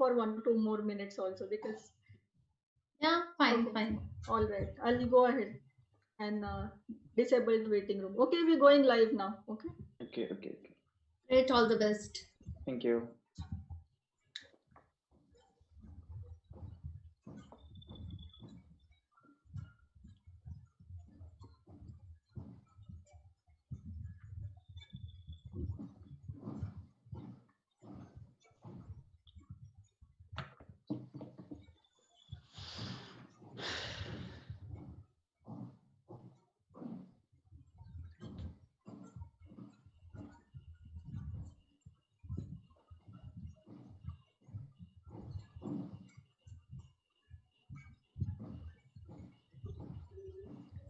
for 1 or 2 more minutes also because. Yeah, fine, Okay. fine. All right, I'll go ahead and disable the waiting room. Okay, we're going live now. Okay. Okay. Great, all the best. Thank you.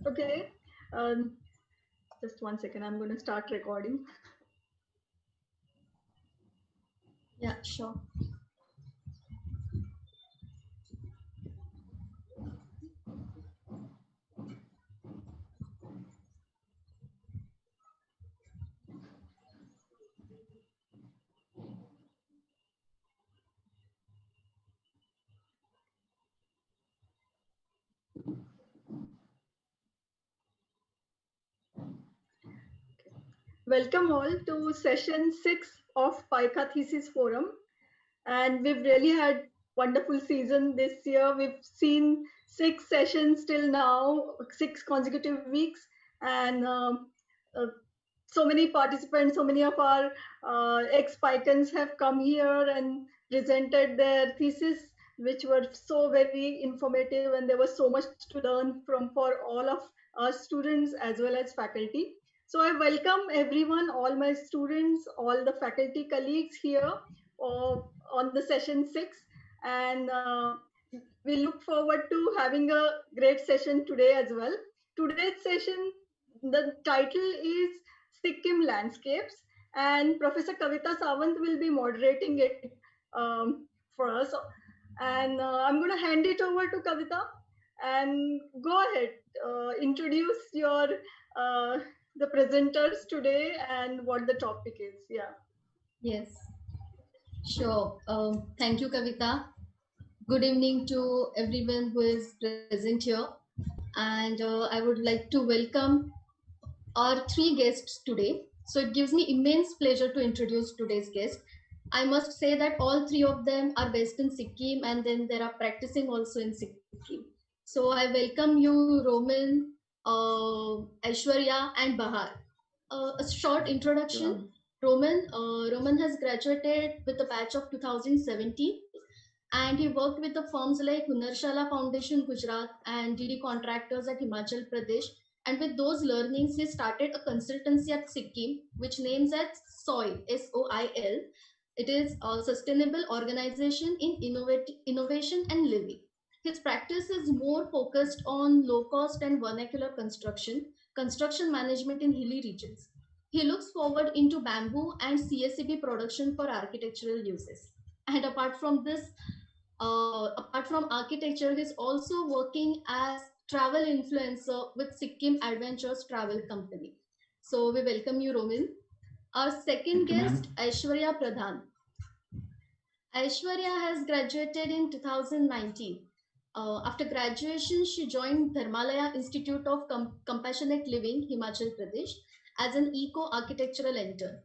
Okay. Just 1 second. I'm going to start recording. Yeah, sure. Welcome all to session 6 of PiCA Thesis Forum. And we've really had wonderful season this year. We've seen 6 sessions till now, 6 consecutive weeks, and so many participants, so many of our ex-PiCAns have come here and presented their thesis, which were so very informative, and there was so much to learn from for all of our students as well as faculty. So I welcome everyone, all my students, all the faculty colleagues here on the session 6, and we look forward to having a great session today as well. Today's session, the title is Sikkim Landscapes, and Professor Kavita Sawant will be moderating it for us. And I'm going to hand it over to Kavita, and go ahead, introduce your the presenters today and what the topic is. Yeah. Yes, sure. Thank you, Kavita. Good evening to everyone who is present here. And I would like to welcome our 3 guests today. So it gives me immense pleasure to introduce today's guest. I must say that all 3 of them are based in Sikkim, and then they are practicing also in Sikkim. So I welcome you, Roman, Aishwarya, and Bahar. A short introduction. Roman has graduated with the batch of 2017, and he worked with the firms like Hunnarshala Foundation, Gujarat, and DD Contractors at Himachal Pradesh. And with those learnings, he started a consultancy at Sikkim, which names as SOIL, SOIL. It is a sustainable organization in innovation and living. His practice is more focused on low-cost and vernacular construction management in hilly regions. He looks forward into bamboo and CSCB production for architectural uses. And apart from this, apart from architecture, he's also working as travel influencer with Sikkim Adventures Travel Company. So we welcome you, Roman. Our second guest, Aishwarya Pradhan. Aishwarya has graduated in 2019. After graduation, she joined Dharmalaya Institute of Compassionate Living, Himachal Pradesh, as an eco-architectural intern.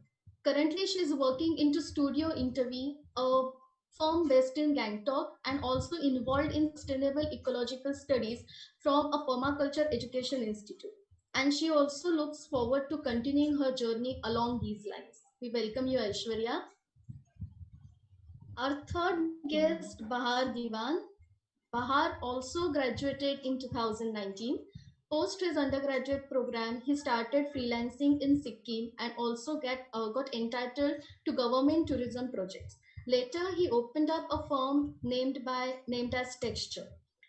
Currently, she is working into Studio Interview, a firm based in Gangtok, and also involved in sustainable ecological studies from a permaculture education institute. And she also looks forward to continuing her journey along these lines. We welcome you, Aishwarya. Our third guest, Bahar Deewan. Bahar also graduated in 2019. Post his undergraduate program, he started freelancing in Sikkim and also got entitled to government tourism projects. Later, he opened up a firm named as Texture.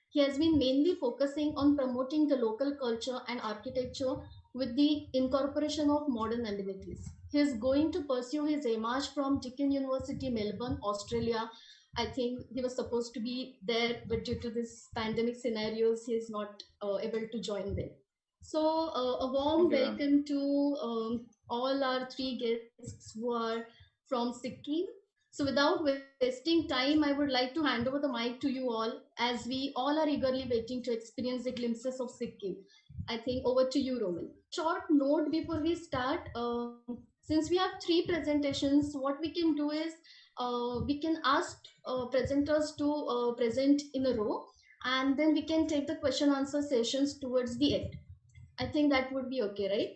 He has been mainly focusing on promoting the local culture and architecture with the incorporation of modern amenities. He is going to pursue his MArch from Deakin University, Melbourne, Australia. I think he was supposed to be there, but due to this pandemic scenarios, he is not able to join them. So a warm welcome to all our 3 guests who are from Sikkim. So without wasting time, I would like to hand over the mic to you all, as we all are eagerly waiting to experience the glimpses of Sikkim. I think over to you, Roman. Short note before we start. Since we have three presentations, what we can do is we can ask presenters to present in a row, and then we can take the question answer sessions towards the end. I think that would be okay, right?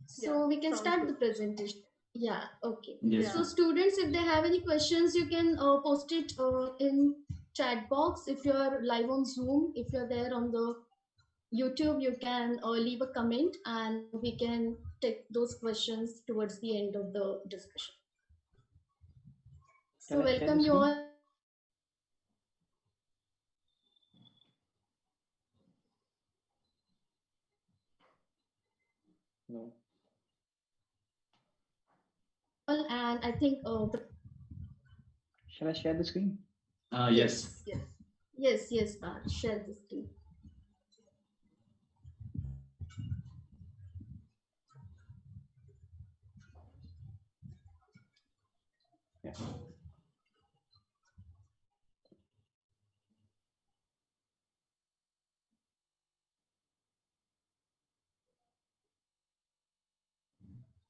So Yeah, we can sounds start good. the presentation. Yeah, okay. Yes. So students, if they have any questions, you can post it in chat box. If you're live on Zoom, if you're there on the YouTube, you can leave a comment and we can take those questions towards the end of the discussion. So Can I share welcome the you screen? all. No. And I think Shall I share the screen? yes, yes, share the screen. Yeah.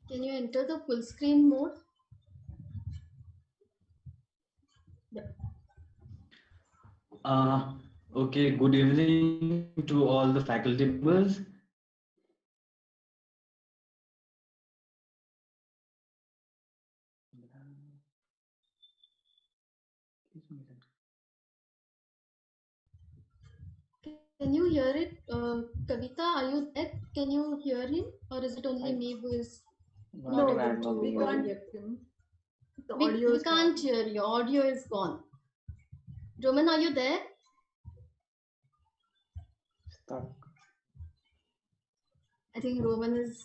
Can you enter the full screen mode? Okay, good evening to all the faculty members. Can you hear it? Kavita, are you there? Can you hear him? Or is it only me who is No, No, even I'm not we being able can't to. hear him. The we audio is can't gone. hear you. Audio is gone. Roman, are you there? Stuck. I think Roman is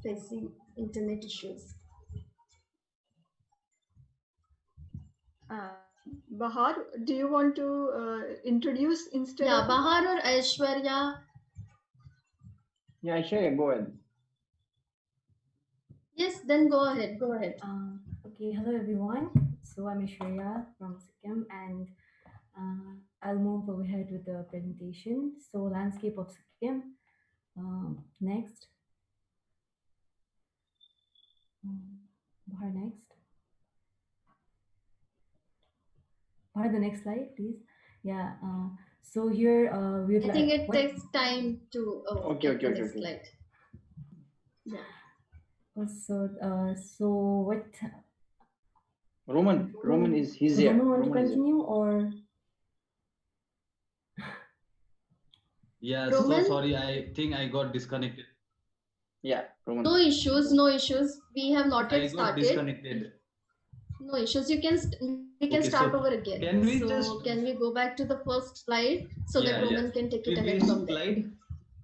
facing internet issues. Bahar, do you want to introduce instead Yeah, of? Bahar or Aishwarya? Yeah, Aishwarya, go ahead. Yes, then go ahead. Go ahead. Okay, hello everyone. So I'm Aishwarya from Sikkim, and I'll move ahead with the presentation. So landscape of Sikkim. Next. Bahar, next. Bahar, the next slide, please. Yeah. So here we'd I think like. it takes time to Okay. get the next slide. Yeah. So what? Roman is he's here. Roman want to Roman is here. continue or? Yeah, Roman? so sorry, I think I got disconnected. Yeah, Roman. No issues, no issues. We have not I yet got started. disconnected. No issues. We can Okay, start so over again. can we so just- can we go back to the first slide so that Roman can take it ahead Previous from there? slide.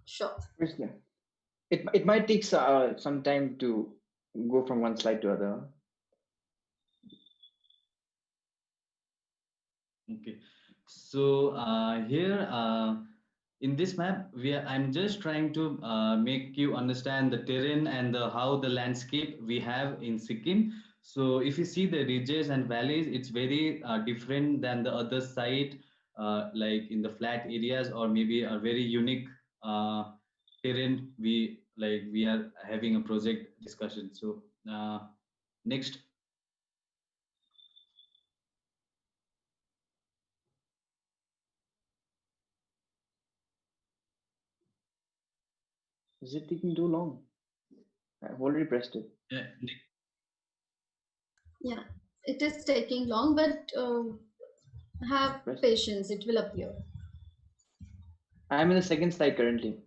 Sure. Firstly, it might take some time to go from one slide to other. Okay, so here in this map, I'm just trying to make you understand the terrain and how the landscape we have in Sikkim. So if you see the ridges and valleys, it's very different than the other side, like in the flat areas or maybe a very unique terrain. We are having a project discussion. So next. Is it taking too long? I've already pressed it. Yeah, it is taking long, but have Press. patience. It will appear. I'm in the second slide currently.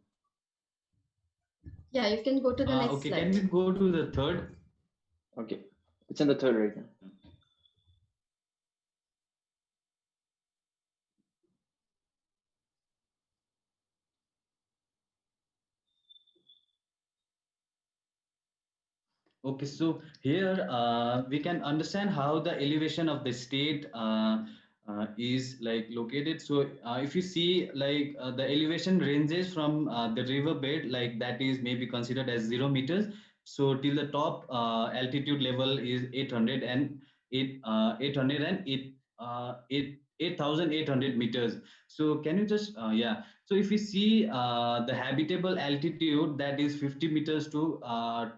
Yeah, you can go to the next Okay, slide. can we go to the third? Okay, it's in the third right now. Okay, so here we can understand how the elevation of the state is like located. So if you see like the elevation ranges from the river bed, like that is maybe considered as 0 meters. So till the top altitude level is 800, and 8,800 meters. So can you just yeah, so if you see the habitable altitude, that is 50 meters to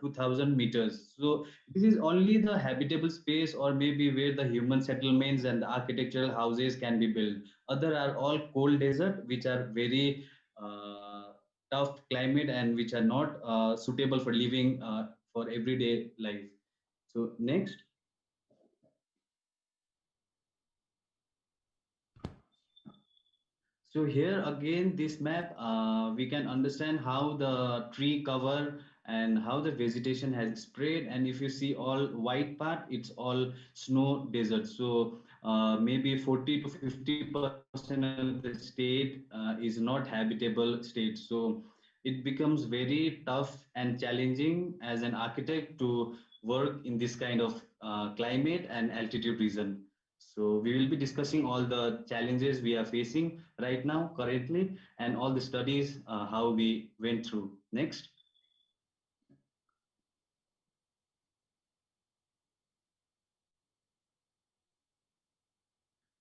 2,000 meters. So this is only the habitable space, or maybe where the human settlements and the architectural houses can be built. Other are all cold desert, which are very tough climate and which are not suitable for living for everyday life. So next. So here again, this map, we can understand how the tree cover and how the vegetation has spread. And if you see all white part, it's all snow desert. So maybe 40 to 50% of the state is not habitable state. So it becomes very tough and challenging as an architect to work in this kind of climate and altitude region. So we will be discussing all the challenges we are facing right now, currently, and all the studies, how we went through. Next.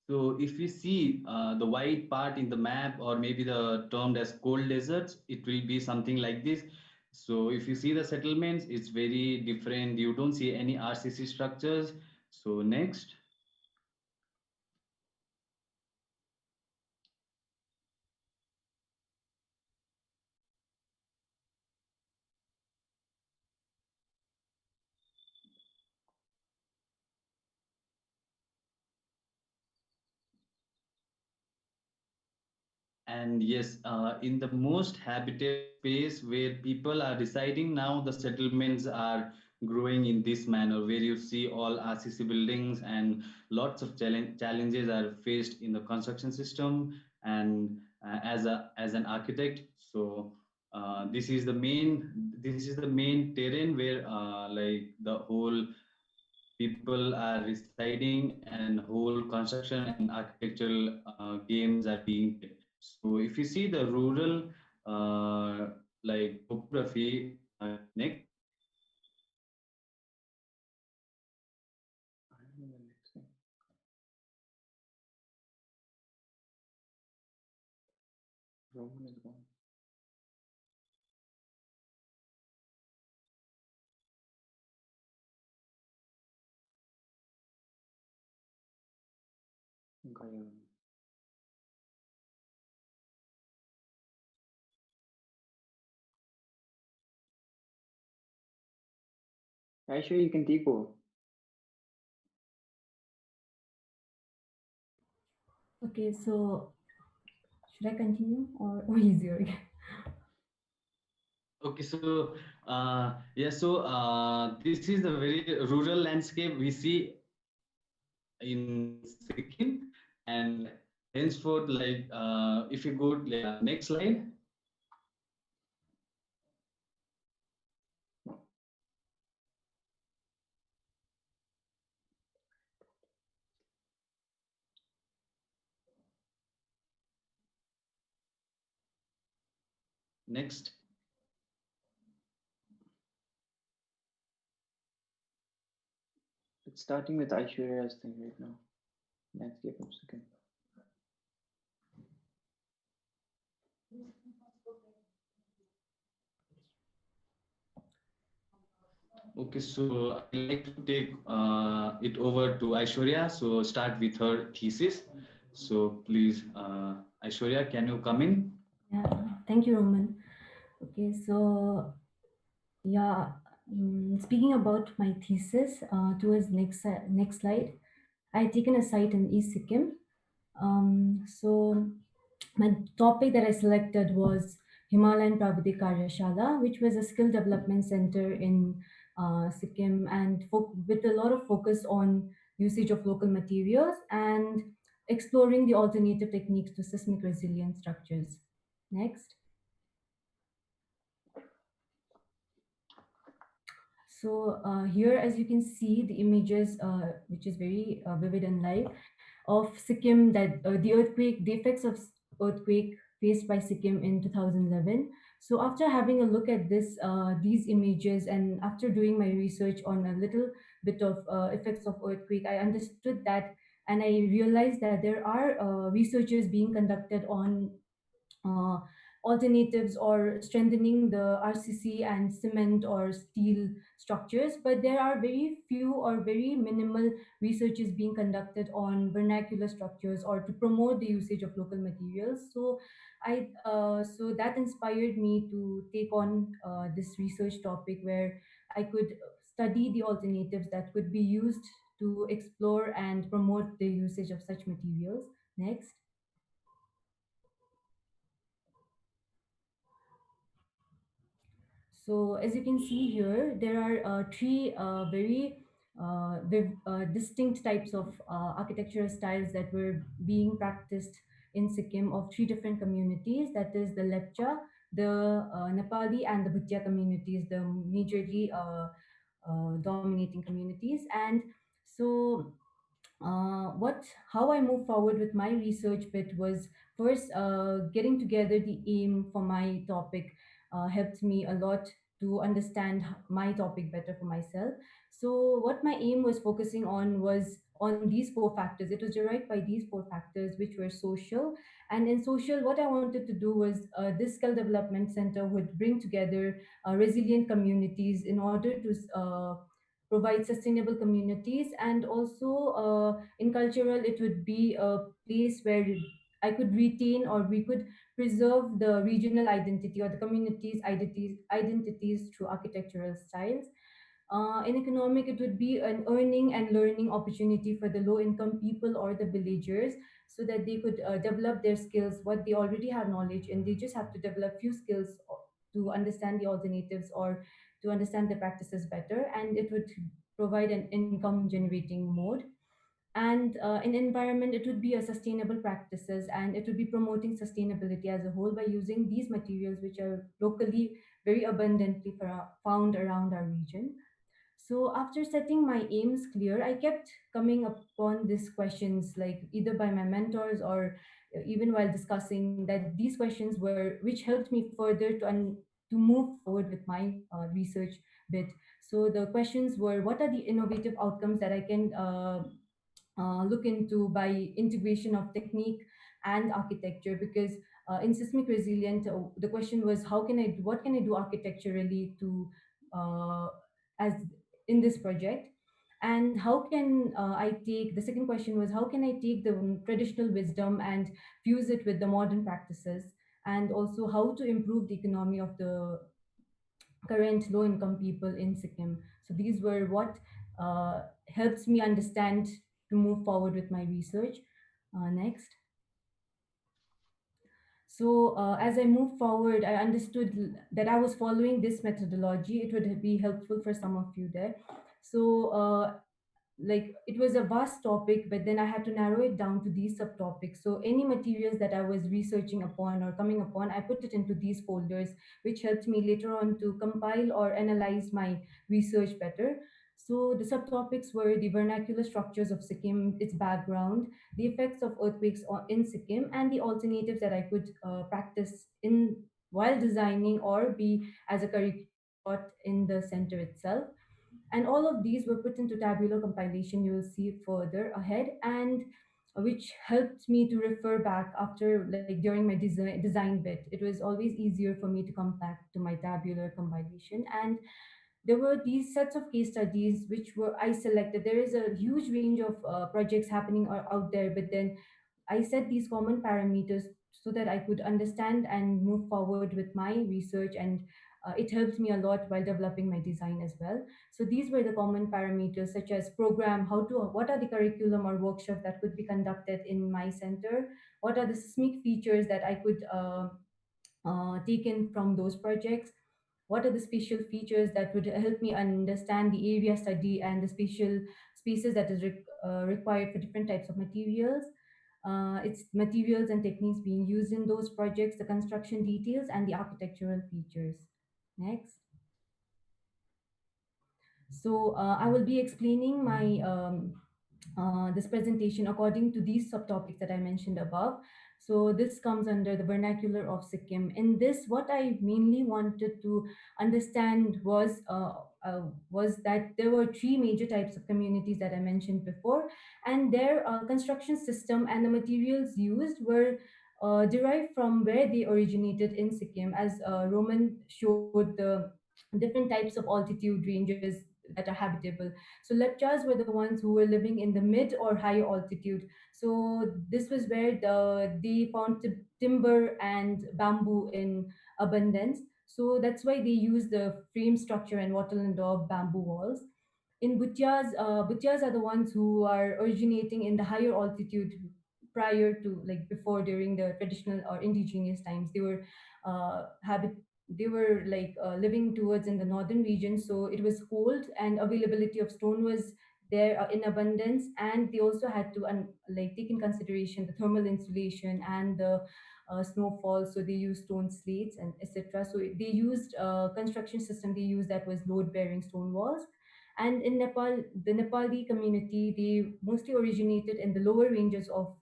So if we see the white part in the map, or maybe the termed as cold deserts, it will be something like this. So if you see the settlements, it's very different. You don't see any RCC structures. So next. And yes, in the most habitable space where people are residing now, the settlements are growing in this manner, where you see all RCC buildings, and lots of challenges are faced in the construction system. And as an architect, so this is the main terrain where like the whole people are residing and whole construction and architectural games are being played. So if you see the rural like topography, next. Roman is gone. Gaya. Aishwarya, you can take over. Okay, so should I continue or easier again? Okay, so yeah, so this is the very rural landscape we see in Sikkim, and henceforth, like if you go next slide. Next. It's starting with Aishwarya's thing right now. Landscape of Sikkim. Okay, so I'd like to take it over to Aishwarya. So start with her thesis. So please, Aishwarya, can you come in? Yeah, thank you, Roman. Okay, so yeah, speaking about my thesis, towards next slide, I had taken a site in East Sikkim. So my topic that I selected was Himalayan Pravidhik Karyashala, which was a skill development center in Sikkim, and with a lot of focus on usage of local materials and exploring the alternative techniques to seismic resilient structures. Next. So here, as you can see, the images, which is very vivid and live, of Sikkim, that the effects of earthquake faced by Sikkim in 2011. So after having a look at these images, and after doing my research on a little bit of effects of earthquake, I understood that, and I realized that there are researches being conducted on uh, alternatives or strengthening the RCC and cement or steel structures, but there are very few or very minimal researches being conducted on vernacular structures or to promote the usage of local materials. So that inspired me to take on this research topic where I could study the alternatives that could be used to explore and promote the usage of such materials. Next. So as you can see here, there are three very distinct types of architectural styles that were being practiced in Sikkim of three different communities. That is the Lepcha, the Nepali, and the Bhutia communities, the majorly dominating communities. And so what how I moved forward with my research bit was first getting together the aim for my topic helped me a lot to understand my topic better for myself. So what my aim was focusing on was on these four factors. It was derived by these four factors, which were social. And in social, what I wanted to do was this skill development center would bring together resilient communities in order to provide sustainable communities, and also in cultural it would be a place where I could retain or we could preserve the regional identity or the community's identities through architectural styles. In economic, it would be an earning and learning opportunity for the low income people or the villagers so that they could develop their skills, what they already have knowledge, and they just have to develop few skills to understand the alternatives or to understand the practices better, and it would provide an income generating mode. And in environment, it would be a sustainable practices, and it would be promoting sustainability as a whole by using these materials which are locally very abundantly found around our region. So after setting my aims clear, I kept coming upon these questions, like either by my mentors or even while discussing, that these questions were which helped me further to move forward with my research bit. So the questions were, what are the innovative outcomes that I can look into by integration of technique and architecture? Because in seismic resilient, the question was, what can I do architecturally to uh, as in this project, and how can I take the second question was, how can I take the traditional wisdom and fuse it with the modern practices, and also how to improve the economy of the current low income people in Sikkim. So these were what helps me understand to move forward with my research. Next. So as I moved forward, I understood that I was following this methodology. It would be helpful for some of you there. So like it was a vast topic, but then I had to narrow it down to these subtopics. So any materials that I was researching upon or coming upon, I put it into these folders, which helped me later on to compile or analyze my research better. So the subtopics were the vernacular structures of Sikkim, its background, the effects of earthquakes in Sikkim, and the alternatives that I could practice in while designing or be as a curriculum taught in the center itself. And all of these were put into tabular compilation, you will see further ahead, and which helped me to refer back after, like during my design bit. It was always easier for me to come back to my tabular compilation. And there were these sets of case studies which were I selected. There is a huge range of projects happening out there, but then I set these common parameters so that I could understand and move forward with my research, and it helped me a lot while developing my design as well. So these were the common parameters, such as program, what are the curriculum or workshop that could be conducted in my center, what are the seismic features that I could take in from those projects, what are the spatial features that would help me understand the area study and the spatial spaces that is required for different types of materials, its materials and techniques being used in those projects, the construction details, and the architectural features. Next. So I will be explaining my this presentation according to these subtopics that I mentioned above. So this comes under the vernacular of Sikkim. In this, what I mainly wanted to understand was was that there were three major types of communities that I mentioned before, and their construction system and the materials used were derived from where they originated in Sikkim, as Roman showed the different types of altitude ranges that are habitable. So Lepchas were the ones who were living in the mid or high altitude. So this was where they found timber and bamboo in abundance. So that's why they use the frame structure and wattle and daub bamboo walls. In Bhutyas are the ones who are originating in the higher altitude prior to, like, before, during the traditional or indigenous times. They were habit they were like living towards in the northern region, so it was cold and availability of stone was there in abundance, and they also had to like take in consideration the thermal insulation and the snowfall, so they used stone slates and etc. So they used construction system they used that was load bearing stone walls. And in Nepal, the Nepali community, they mostly originated in the lower ranges of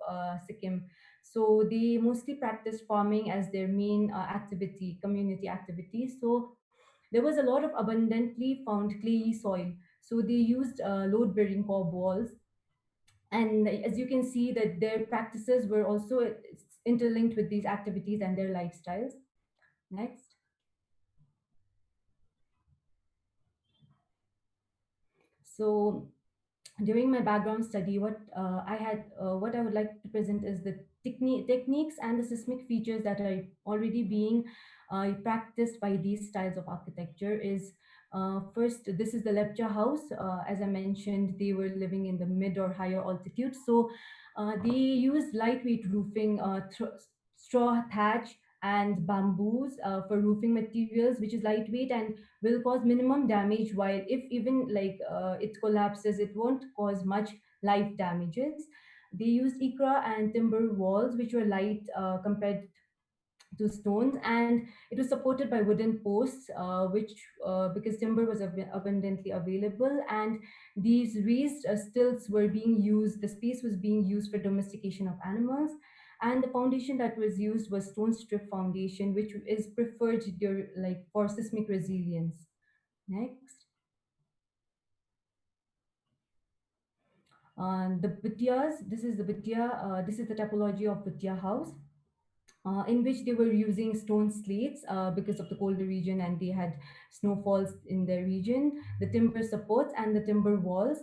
Sikkim. So they mostly practiced farming as their main activity, community activity. So there was a lot of abundantly found clayey soil. So they used load bearing cob walls. And as you can see, that their practices were also interlinked with these activities and their lifestyles. Next. So during my background study, what I would like to present is the techniques and the seismic features that are already being practiced by these styles of architecture. Is first, this is the Lepcha house. As I mentioned, they were living in the mid or higher altitude, so they used lightweight roofing, straw thatch and bamboos for roofing materials, which is lightweight and will cause minimum damage, while if even like it collapses, it won't cause much life damages. They used ikra and timber walls, which were light compared to stones, and it was supported by wooden posts, which because timber was abundantly available, and these raised stilts were being used. The space was being used for domestication of animals, and the foundation that was used was stone strip foundation, which is preferred like for seismic resilience. Next. The Bhutyas, this is the Bhutia, this is the typology of Bhutia house, in which they were using stone slates because of the colder region, and they had snowfalls in their region, the timber supports and the timber walls,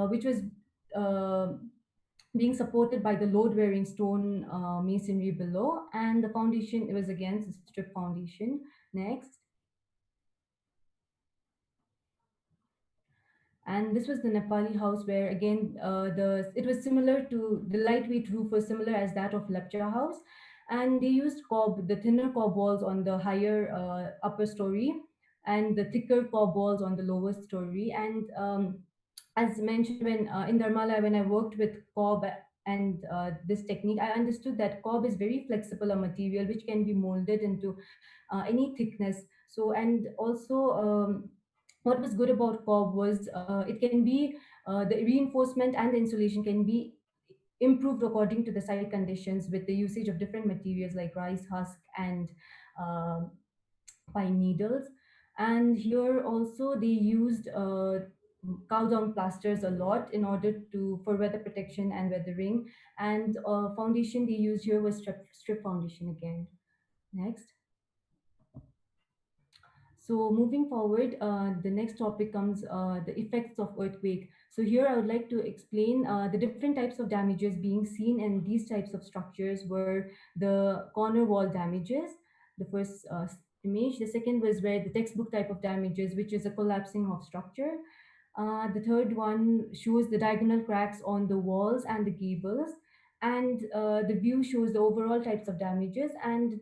which was uh, being supported by the load-bearing stone masonry below, and the foundation, it was again strip foundation. Next. And this was the Nepali house, where again it was similar to the lightweight roof was similar as that of Lepcha house, and they used the thinner cob walls on the higher upper story, and the thicker cob walls on the lower story. And as mentioned, when in Dharmala, when I worked with cob and this technique, I understood that cob is very flexible a material which can be molded into any thickness. So, and also what was good about cob was it can be the reinforcement and the insulation can be improved according to the site conditions with the usage of different materials like rice husk and um pine needles. And here also they used cow dung plasters a lot in order to for weather protection and weathering. And foundation they used here was strip foundation again. Next. So moving forward, the next topic comes the effects of earthquake. So here I would like to explain the different types of damages being seen in these types of structures were the corner wall damages, the first image. The second was where the textbook type of damages, which is a collapsing of structure. The third one shows the diagonal cracks on the walls and the gables. And the view shows the overall types of damages. And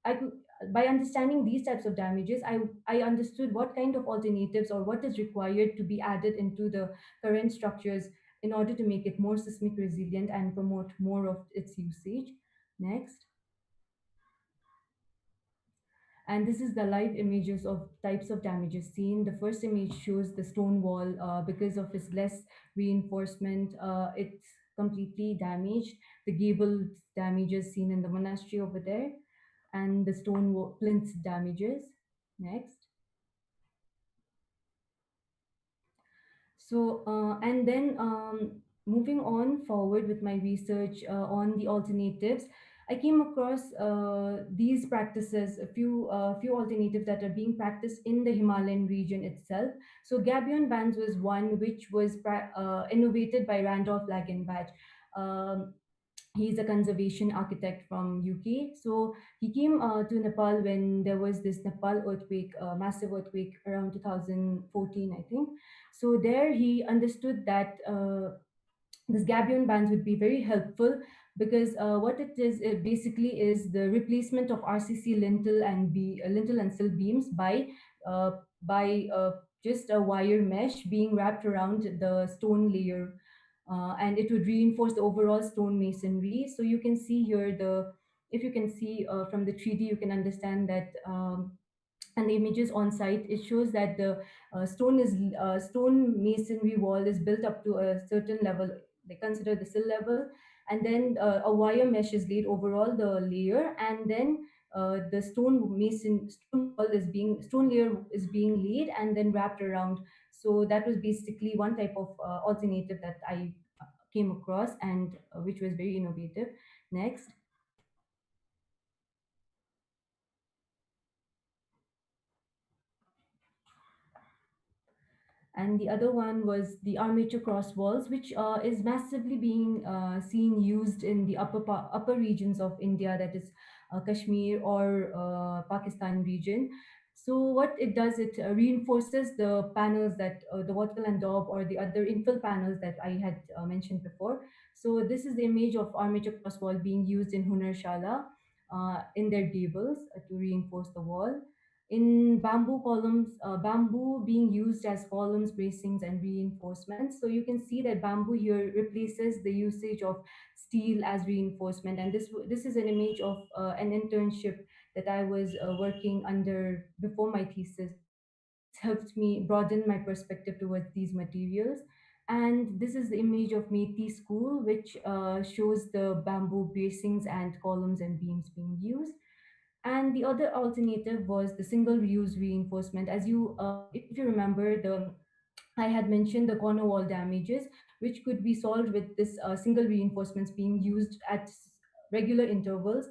I could, by understanding these types of damages, I understood what kind of alternatives or what is required to be added into the current structures in order to make it more seismic resilient and promote more of its usage. Next. And this is the live images of types of damages seen. The first image shows the stone wall. Because of its less reinforcement, it's completely damaged. The gable damages seen in the monastery over there, and the stone plinth damages. Next. And then moving on forward with my research on the alternatives, I came across these practices, a few alternatives that are being practiced in the Himalayan region itself. So gabion bands was one which was innovated by Randolph Lagenbach. Um, he's a conservation architect from UK. So he came to Nepal when there was this Nepal earthquake, massive earthquake around 2014, I think. So there he understood that this gabion bands would be very helpful because what it is, it basically is the replacement of RCC lintel and sill beams uh, by just a wire mesh being wrapped around the stone layer, and it would reinforce the overall stone masonry. So you can see here the if you can see from the 3D, you can understand that. And the images on site, it shows that the stone masonry wall is built up to a certain level. They consider the sill level, and then a wire mesh is laid over all the layer, and then the stone layer is being laid and then wrapped around. So that was basically one type of alternative that I came across, and which was very innovative. Next. And the other one was the armature cross walls, which is massively being seen used in the upper regions of India, that is Kashmir or Pakistan region. So what it does, it reinforces the panels that the vertical and daub or the other infill panels that I had mentioned before. So this is the image of armature cross wall being used in Hunarshala in their gables to reinforce the wall. In bamboo columns, bamboo being used as columns, bracings, and reinforcements. So you can see that bamboo here replaces the usage of steel as reinforcement. And this is an image of an internship that I was working under before my thesis. This helped me broaden my perspective towards these materials. And this is the image of Methi School, which shows the bamboo bracings and columns and beams being used. And the other alternative was the single reuse reinforcement. As you, if you remember, the I had mentioned the corner wall damages, which could be solved with this single reinforcements being used at regular intervals,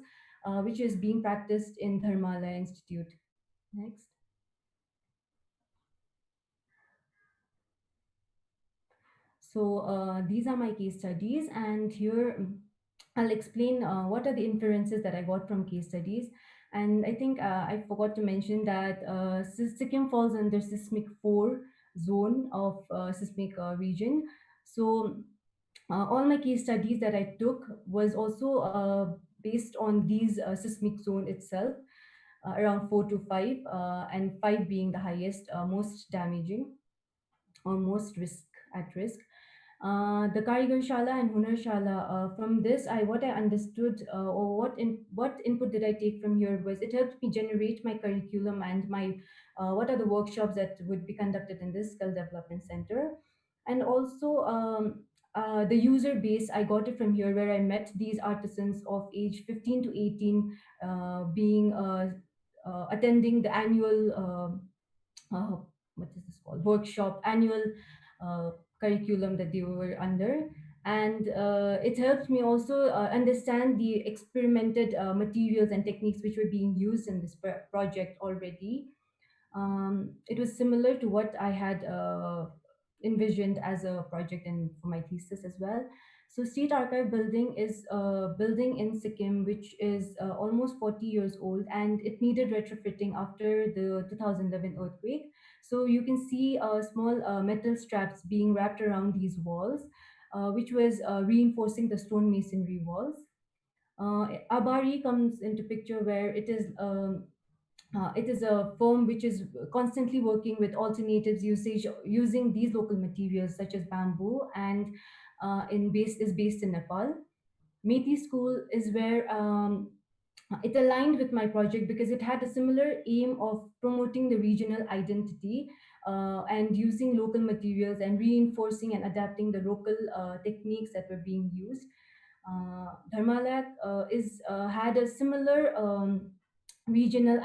which is being practiced in Dharmalaya Institute. Next. So these are my case studies, and here I'll explain what are the inferences that I got from case studies. And I think I forgot to mention that Sikkim falls under seismic 4 zone of seismic region. So all my case studies that I took was also based on these seismic zone itself, around 4 to 5, and 5 being the highest, most damaging or most at risk. The Karigarshala and Hunarshala. From this, what I understood, or what input did I take from here was it helped me generate my curriculum and my what are the workshops that would be conducted in this skill development center, and also the user base. I got it from here, where I met these artisans of age 15 to 18, being attending the annual what is this called, workshop, annual uh, curriculum that they were under. And it helped me also understand the experimented materials and techniques which were being used in this project already. It was similar to what I had envisioned as a project and for my thesis as well. So State Archive building is a building in Sikkim which is almost 40 years old, and it needed retrofitting after the 2011 earthquake. So you can see small metal straps being wrapped around these walls, which was reinforcing the stone masonry walls. Abari comes into picture, where it is a firm which is constantly working with alternatives usage using these local materials such as bamboo, and is based in Nepal. Methi School is where it aligned with my project because it had a similar aim of promoting the regional identity and using local materials and reinforcing and adapting the local techniques that were being used. Dharmalaya is had a similar regional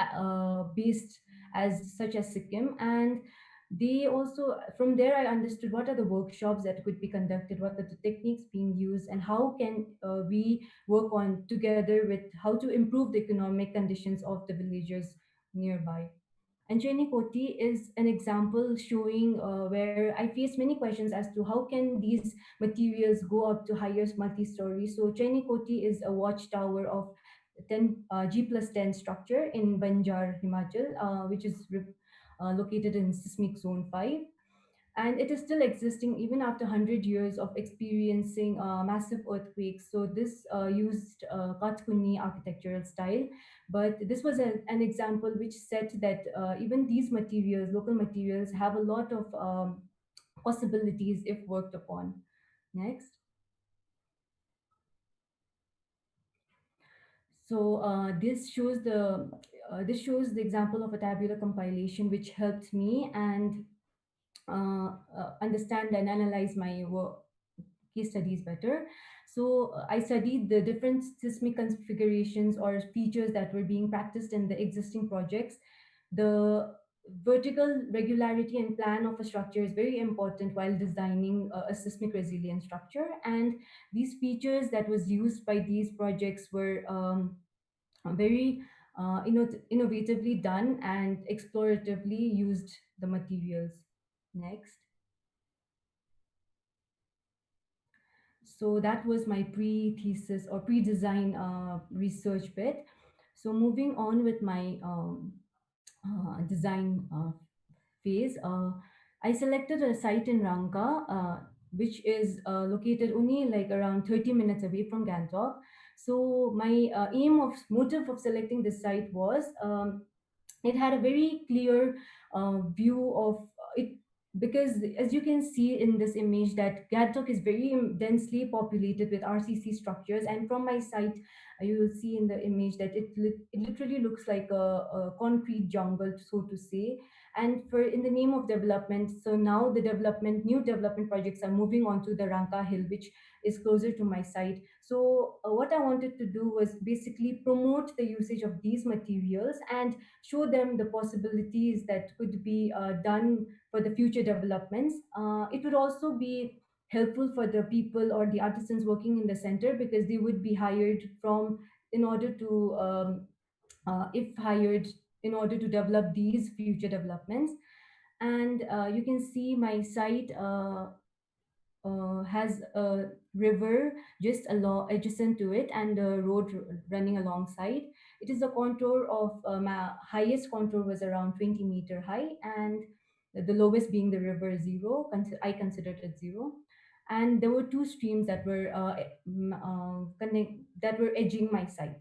based as such as Sikkim, and they also, from there I understood what are the workshops that could be conducted, what are the techniques being used, and how can we work on together with how to improve the economic conditions of the villagers nearby. And Chenikoti is an example showing where I faced many questions as to how can these materials go up to higher multi-story. So Chenikoti is a watchtower of 10 G+10 structure in Banjar, Himachal, which is located in seismic zone 5, and it is still existing even after 100 years of experiencing massive earthquakes. So this used Kathkuni architectural style, but this was an example which said that even these materials, local materials, have a lot of possibilities if worked upon. Next. So this shows the example of a tabular compilation which helped me and understand and analyze my work, case studies better. So I studied the different seismic configurations or features that were being practiced in the existing projects. The vertical regularity and plan of a structure is very important while designing a seismic resilient structure. And these features that was used by these projects were very innovatively done and exploratively used the materials. Next. So that was my pre-thesis or pre-design research bit. So moving on with my design phase, I selected a site in Rangka, which is located only like around 30 minutes away from Gangtok. So my motive of selecting this site was it had a very clear view of it, because as you can see in this image that Gadtok is very densely populated with RCC structures, and from my site you will see in the image that it literally looks like a concrete jungle, so to say. And for in the name of development, so now the new development projects are moving on to the Ranka Hill, which is closer to my site. So what I wanted to do was basically promote the usage of these materials and show them the possibilities that could be done for the future developments. It would also be helpful for the people or the artisans working in the center, because they would be hired from in order to if hired in order to develop these future developments. And you can see my site has a river just along adjacent to it, and a road running alongside. It is a contour of highest contour was around 20-meter high, and the lowest being the river zero. I considered it zero, and there were two streams that were that were edging my site,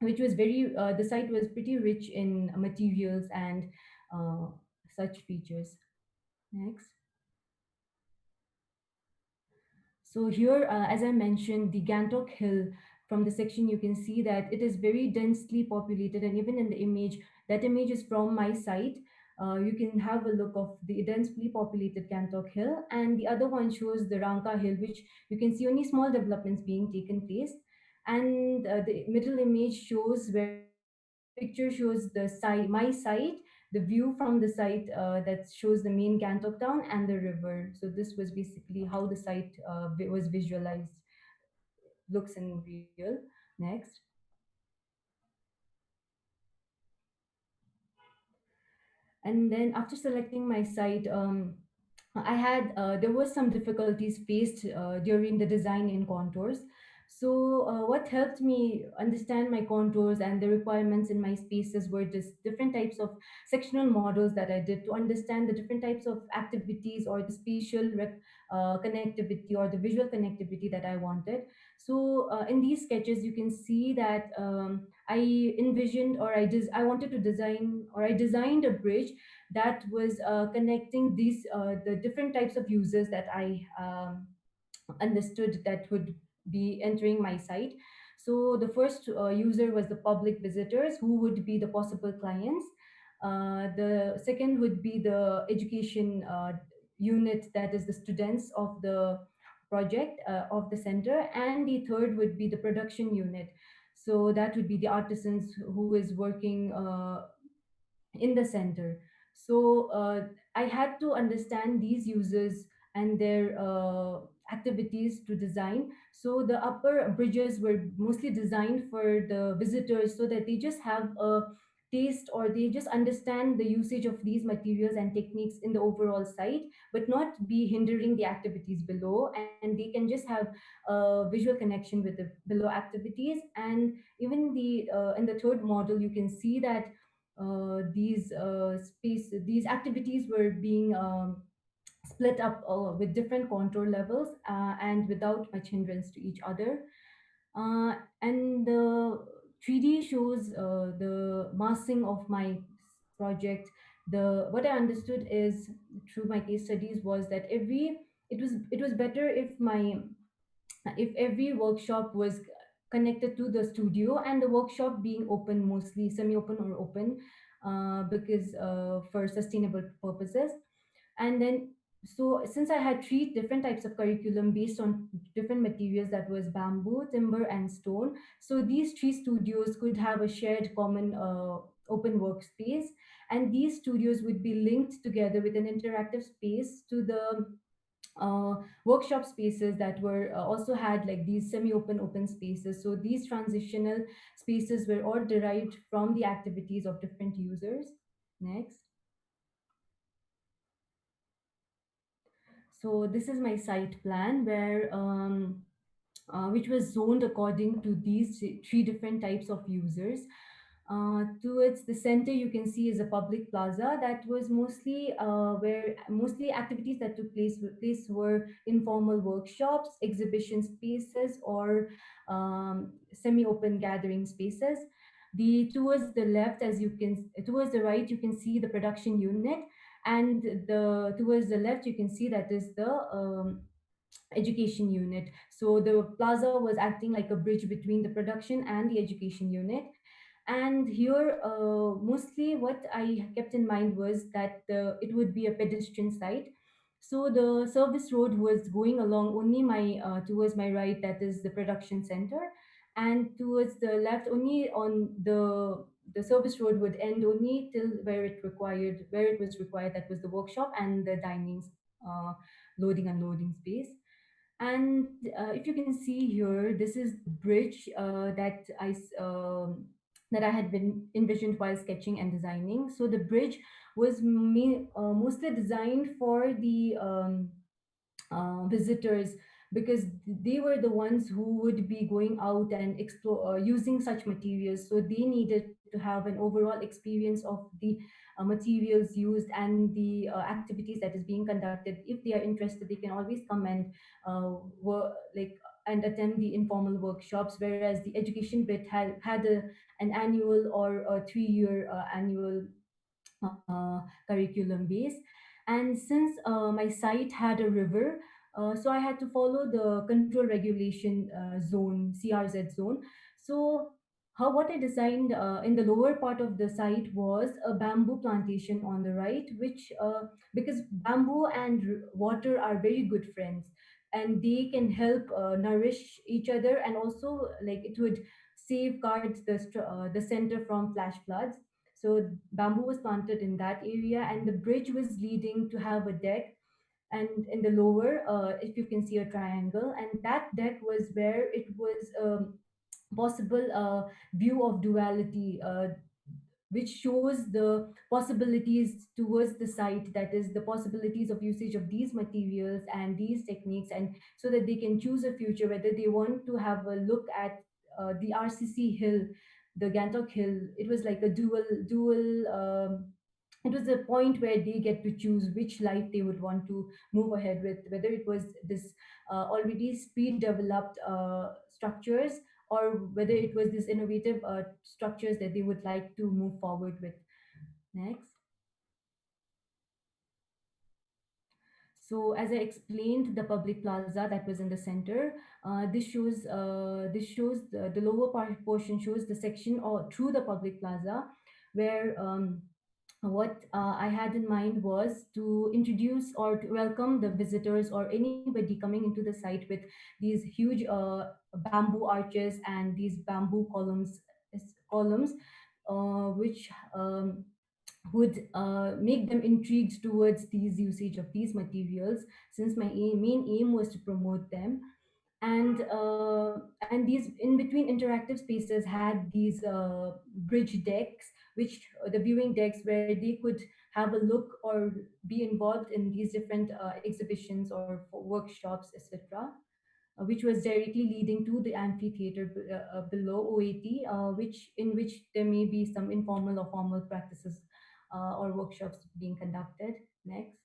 which was very the site was pretty rich in materials and uh, such features. Next. So here, as I mentioned, the Gantok Hill, from the section you can see that it is very densely populated, and even in the image, that image is from my site. You can have a look of the densely populated Gantok Hill, and the other one shows the Ranka Hill, which you can see only small developments being taken place. And the middle image shows where the picture shows the site, my site, the view from the site that shows the main Gantok town and the river. So this was basically how the site was visualized, looks in real. Next. And then after selecting my site, I had there was some difficulties faced during the design in contours. So what helped me understand my contours and the requirements in my spaces were just different types of sectional models that I did to understand the different types of activities or the spatial connectivity or the visual connectivity that I wanted. So in these sketches, you can see that I envisioned or I wanted to design, or I designed a bridge that was connecting these the different types of users that I understood that would be entering my site. So the first user was the public visitors, who would be the possible clients. The second would be the education unit, that is the students of the project of the center, and the third would be the production unit. So that would be the artisans who is working in the center. So I had to understand these users and their activities to design. So the upper bridges were mostly designed for the visitors so that they just have a taste or they just understand the usage of these materials and techniques in the overall site, but not be hindering the activities below, and they can just have a visual connection with the below activities. And even the in the third model you can see that these activities were being split up with different contour levels and without much hindrance to each other. And the 3D shows the massing of my project. The what I understood is through my case studies was that it was better if every workshop was connected to the studio, and the workshop being open, mostly semi-open or open, because for sustainable purposes. And then, so since I had three different types of curriculum based on different materials, that was bamboo, timber, and stone, so these three studios could have a shared common open workspace, and these studios would be linked together with an interactive space to the workshop spaces that were also had like these semi-open open spaces. So these transitional spaces were all derived from the activities of different users. Next. So this is my site plan where which was zoned according to these three different types of users. Towards the center, you can see is a public plaza that was mostly where mostly activities that took place were informal workshops, exhibition spaces, or semi-open gathering spaces. The towards the left, as you can towards the right, you can see the production unit, and the towards the left, you can see that is the education unit. So the plaza was acting like a bridge between the production and the education unit. And here, mostly what I kept in mind was that it would be a pedestrian site. So the service road was going along only my towards my right, that is the production center, and towards the left, only on the service road would end only till where it was required, that was the workshop and the dining, uh, loading unloading space. And if you can see here, this is the bridge that I had been envisioned while sketching and designing. So the bridge was mostly designed for the visitors, because they were the ones who would be going out and explore using such materials. So they needed to have an overall experience of the materials used and the activities that is being conducted. If they are interested, they can always come and like and attend the informal workshops, whereas the education bit had an annual or a 3-year annual curriculum base. And since my site had a river, so I had to follow the control regulation zone, CRZ zone. So what I designed in the lower part of the site was a bamboo plantation on the right, which because bamboo and water are very good friends, and they can help nourish each other, and also like it would safeguard the center from flash floods. So bamboo was planted in that area, and the bridge was leading to have a deck. And in the lower, if you can see a triangle, and that deck was where it was possible view of duality, which shows the possibilities towards the site, that is the possibilities of usage of these materials and these techniques, and so that they can choose a future whether they want to have a look at the RCC hill, the Gantok hill. It was like a dual it was a point where they get to choose which life they would want to move ahead with, whether it was this already speed developed structures, or whether it was this innovative structures that they would like to move forward with. Next. So as I explained, the public plaza that was in the center, this shows the lower portion shows the section or through the public plaza, where what I had in mind was to introduce or to welcome the visitors or anybody coming into the site with these huge bamboo arches and these bamboo columns, which would make them intrigued towards these usage of these materials, since my main aim was to promote them. And these in between interactive spaces had these bridge decks, which the viewing decks, where they could have a look or be involved in these different exhibitions or workshops, etc., which was directly leading to the amphitheater below OAT, which there may be some informal or formal practices or workshops being conducted. Next.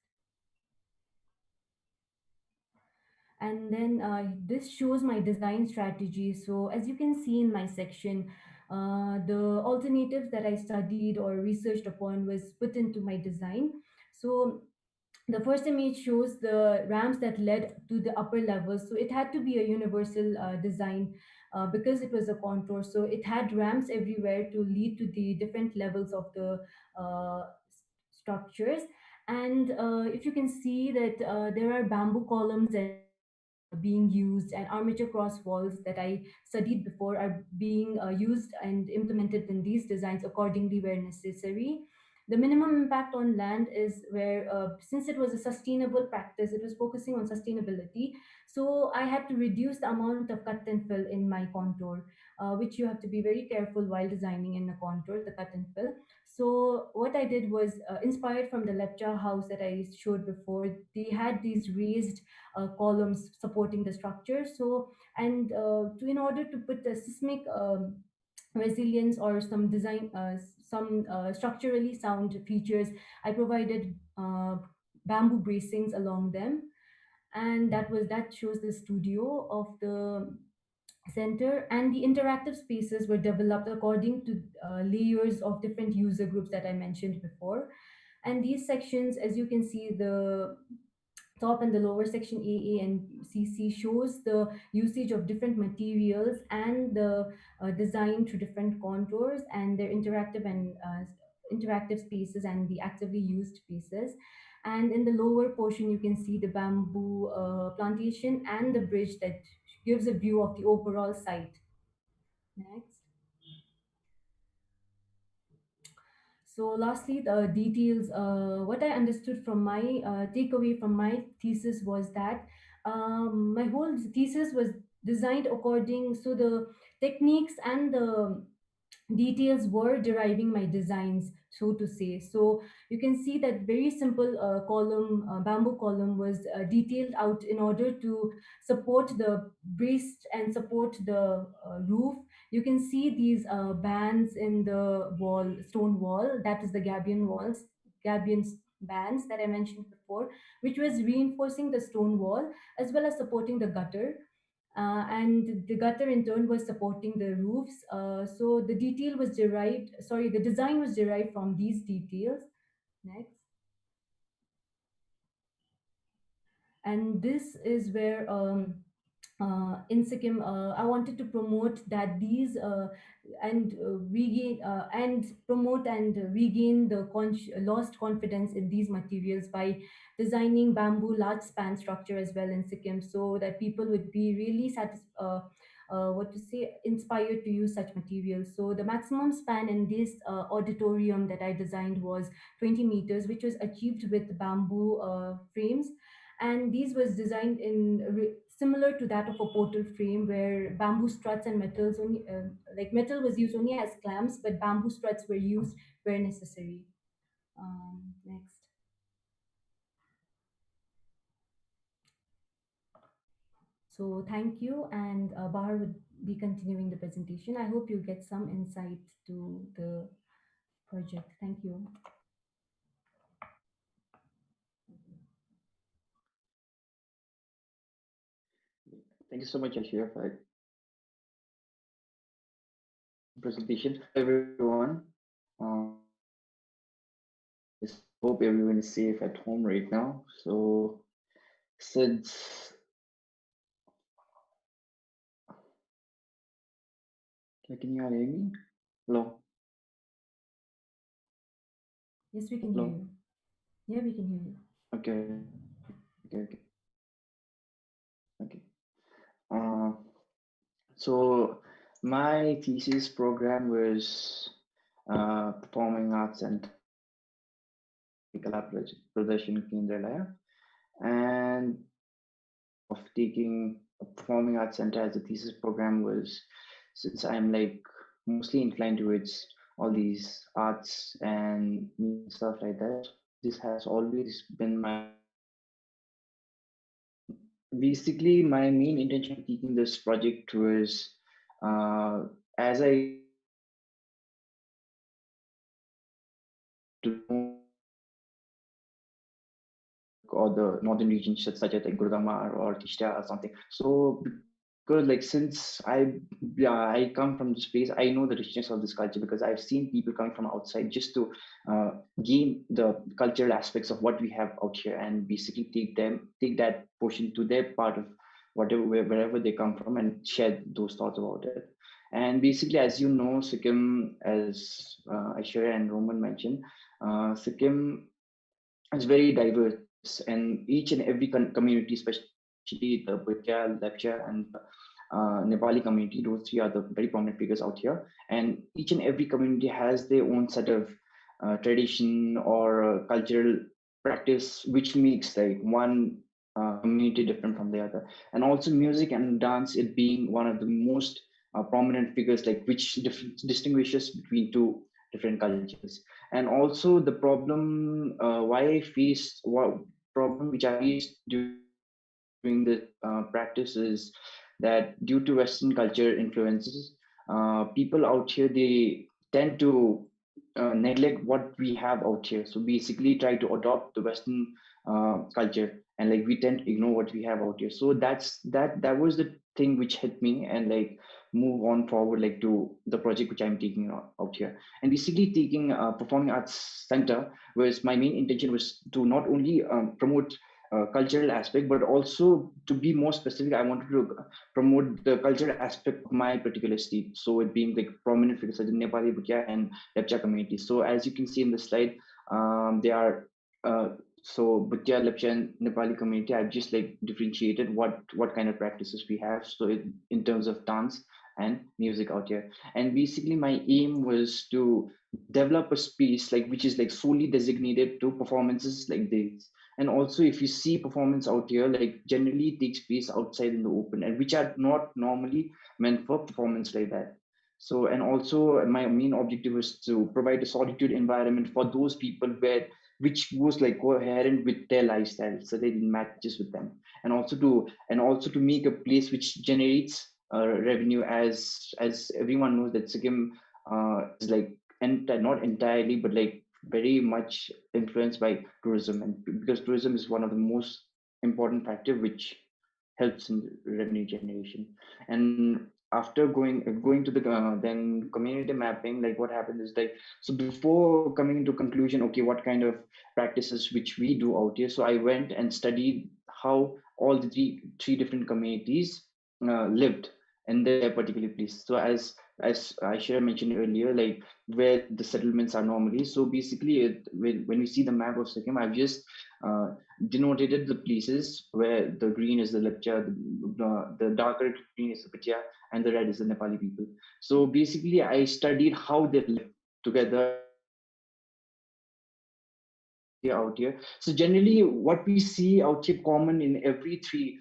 And then this shows my design strategy. So as you can see in my section, the alternatives that I studied or researched upon was put into my design. So the first image shows the ramps that led to the upper levels. So it had to be a universal design because it was a contour. So it had ramps everywhere to lead to the different levels of the structures. And if you can see that there are bamboo columns and being used, and armature cross walls that I studied before are being used and implemented in these designs accordingly where necessary. The minimum impact on land is where, since it was a sustainable practice, it was focusing on sustainability. So I had to reduce the amount of cut and fill in my contour, which you have to be very careful while designing in a contour, the cut and fill. So what I did was inspired from the lecture house that I showed before. They had these raised columns supporting the structure. So, and in order to put the seismic resilience or some design, some structurally sound features, I provided bamboo bracings along them, and that shows the studio of the center. And the interactive spaces were developed according to layers of different user groups that I mentioned before. And these sections, as you can see, the top and the lower section AA and CC shows the usage of different materials and the design to different contours and their interactive spaces and the actively used spaces. And in the lower portion, you can see the bamboo plantation and the bridge that gives a view of the overall site. Next. So lastly, the details. What I understood from my takeaway from my thesis was that my whole thesis was designed according. So the techniques and the details were deriving my designs, so to say. So you can see that very simple column, bamboo column, was detailed out in order to support the brace and support the roof. You can see these bands in the wall, stone wall, that is the gabion walls, gabion bands that I mentioned before, which was reinforcing the stone wall as well as supporting the gutter. And the gutter in turn was supporting the roofs. So the detail was derived, sorry, the design was derived from these details. Next. And this is where in Sikkim, I wanted to promote that these and regain and promote and regain the lost confidence in these materials by designing bamboo large span structure as well in Sikkim, so that people would be really what to say, inspired to use such materials. So the maximum span in this auditorium that I designed was 20 meters, which was achieved with bamboo frames. And these was designed in similar to that of a portal frame, where bamboo struts and metals only like metal was used only as clamps, but bamboo struts were used where necessary. Next. So thank you, and Bahar would be continuing the presentation. I hope you get some insight to the project. Thank you. Thank you so much, Aishwarya, for that presentation. Everyone, just hope everyone is safe at home right now. So, since can you all hear me? Hello. Yes, we can Hello. hear you. Yeah, we can hear you. Okay. Uh, so my thesis program was performing arts and Pradharshan, Kendralaya, and of taking a performing arts center as a thesis program was, since I'm like mostly inclined towards all these arts and stuff like that, this has always been my basically my main intention of taking this project was as I to know or the northern regions such as like Gurudama or Tishta or something. So because like since I come from this place, I know the richness of this culture because I've seen people coming from outside just to gain the cultural aspects of what we have out here and basically take that portion to their part of whatever wherever they come from and share those thoughts about it. And basically, as you know, Sikkim, as Aishwarya and Roman mentioned, Sikkim is very diverse, and each and every community, especially the PiCA, Lepcha, and Nepali community, those three are the very prominent figures out here. And each and every community has their own set of tradition or cultural practice, which makes like one community different from the other. And also music and dance, it being one of the most prominent figures, like which distinguishes between two different cultures. And also the problem why I faced what problem which I faced during the practice is that due to Western culture influences, people out here they tend to neglect what we have out here. So basically, try to adopt the Western culture, and like we tend to ignore what we have out here. So that was the thing which hit me, and like move on forward like to the project which I'm taking out here. And basically taking performing arts center was my main intention was to not only promote cultural aspect, but also to be more specific, I wanted to promote the cultural aspect of my particular state. So it being like prominent figures such as Nepali, Bhutia, and Lepcha community. So as you can see in the slide, they are so Bhutia, Lepcha, and Nepali community. I've just like differentiated what kind of practices we have. So in terms of dance and music out here, and basically my aim was to develop a space like which is like solely designated to performances like this. And also if you see performance out here like generally takes place outside in the open and which are not normally meant for performance like that. So and also my main objective was to provide a solitude environment for those people where which was like coherent with their lifestyle so they matches with them. And also to make a place which generates revenue, as everyone knows that Sikkim is like not entirely but like very much influenced by tourism, and because tourism is one of the most important factor which helps in revenue generation. And after going to the then community mapping, like what happens is like, so before coming into conclusion, okay, what kind of practices which we do out here, so I went and studied how all the three different communities lived in their particular place. So as I should have mentioned earlier, like where the settlements are normally. So basically, when we see the map of Sikkim, I've just denoted the places where the green is the Lepcha, the darker green is the Pacha, and the red is the Nepali people. So basically, I studied how they live together out here. So generally, what we see out here common in every three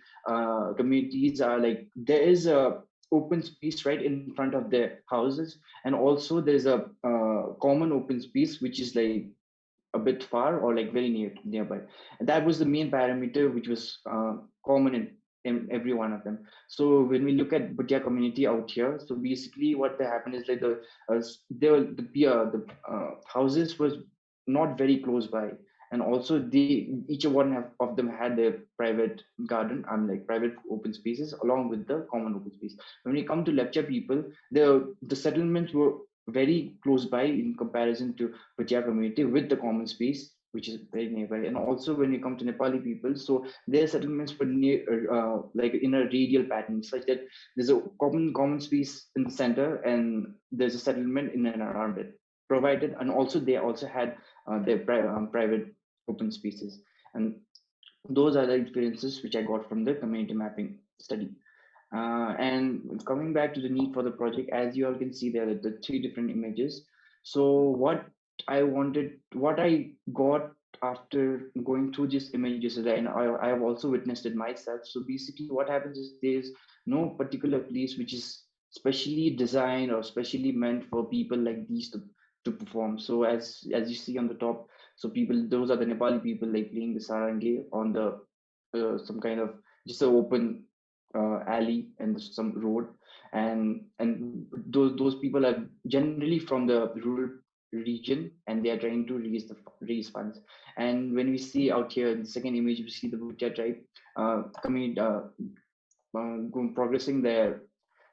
communities are like there is a open space right in front of their houses, and also there's a common open space which is like a bit far or like very nearby. And that was the main parameter which was common in every one of them. So when we look at Bhutia community out here, so basically what happened is like the houses was not very close by, and also each of them had their private garden and like private open spaces along with the common open space. When we come to Lepcha people, the settlements were very close by in comparison to Bhutia community with the common space, which is very nearby. And also when we come to Nepali people, so their settlements were near, like in a radial pattern, such that there's a common space in the center, and there's a settlement in and around it provided. And also they also had their private open spaces. And those are the experiences which I got from the community mapping study. And coming back to the need for the project, as you all can see there are the three different images. So what I got after going through these images, and I have also witnessed it myself. So basically what happens is there's no particular place which is specially designed or specially meant for people like these to perform. So as you see on the top, so people, those are the Nepali people like playing the sarangi on the some kind of just an open alley and some road, and those people are generally from the rural region, and they are trying to raise funds. And when we see out here in the second image, we see the Bhutia tribe coming progressing their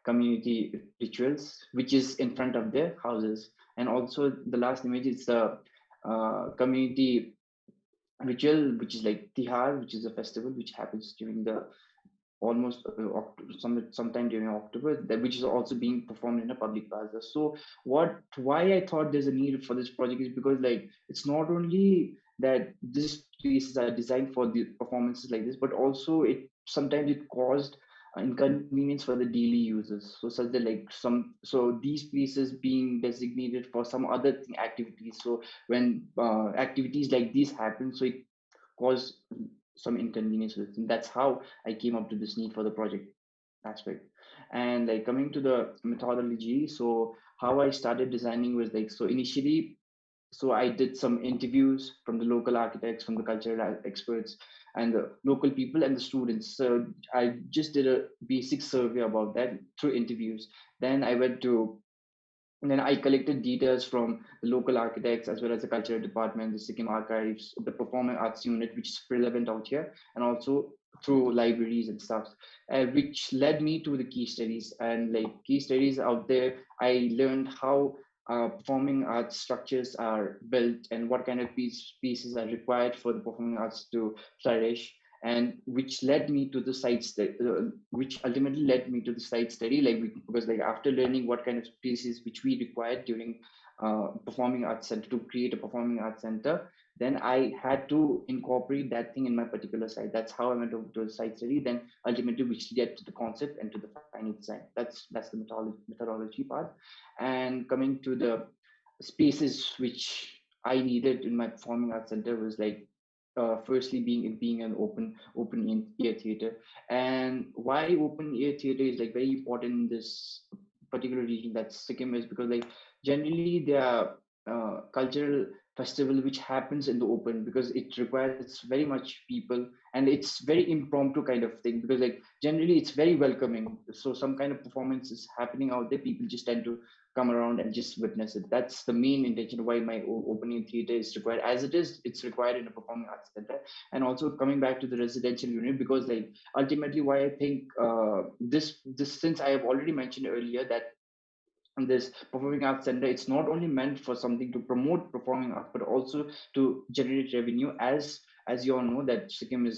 community rituals, which is in front of their houses. And also the last image is the community ritual, which is like Tihar, which is a festival which happens during the almost sometime during October, which is also being performed in a public plaza. So why I thought there's a need for this project is because like it's not only that these places are designed for the performances like this, but also it sometimes it caused inconvenience for the daily users. So such that like so these places being designated for some other activities. So when activities like these happen, so it cause some inconvenience with it. And that's how I came up to this need for the project aspect. And like coming to the methodology, so how I started designing was like, so initially, so I did some interviews from the local architects, from the cultural experts, and the local people and the students. So I just did a basic survey about that through interviews. Then I went to and then I collected details from the local architects as well as the cultural department, the Sikkim archives, the performing arts unit, which is relevant out here, and also through libraries and stuff, which led me to the case studies. And like case studies out there, I learned how performing arts structures are built and what kind of pieces are required for the performing arts to flourish, and which led me to the site study, which ultimately led me to the site study, like because like after learning what kind of pieces which we required during performing arts center to create a performing arts center, then I had to incorporate that thing in my particular site. That's how I went over to a site study, then ultimately which led to the concept and to the final design. That's the methodology part. And coming to the spaces which I needed in my performing arts center was like firstly being an open ear theater. And why open ear theater is like very important in this particular region, that's Sikkim, is because like generally there are cultural festival which happens in the open because it requires very much people, and it's very impromptu kind of thing, because like generally it's very welcoming. So some kind of performance is happening out there, people just tend to come around and just witness it. That's the main intention why my opening theater is required, as it is it's required in a performing arts center. And also coming back to the residential unit, because like ultimately why I think this since I have already mentioned earlier that this performing arts center, it's not only meant for something to promote performing arts but also to generate revenue, as you all know that Sikkim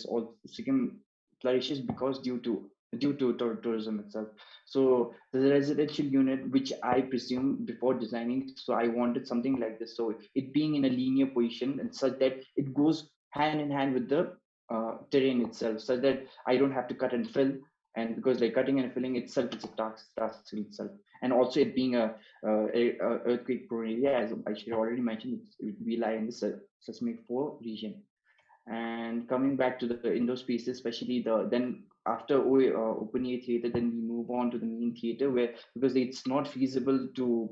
flourishes because due to tourism itself. So the residential unit, which I presume before designing, so I wanted something like this, so it being in a linear position and such that it goes hand in hand with the terrain itself, so that I don't have to cut and fill. And because like cutting and filling itself, it's a task in itself. And also it being a earthquake prone area, as I should already mentioned, we lie in the seismic 4 region. And coming back to the indoor spaces, especially then after open air theater, then we move on to the main theater, where because it's not feasible to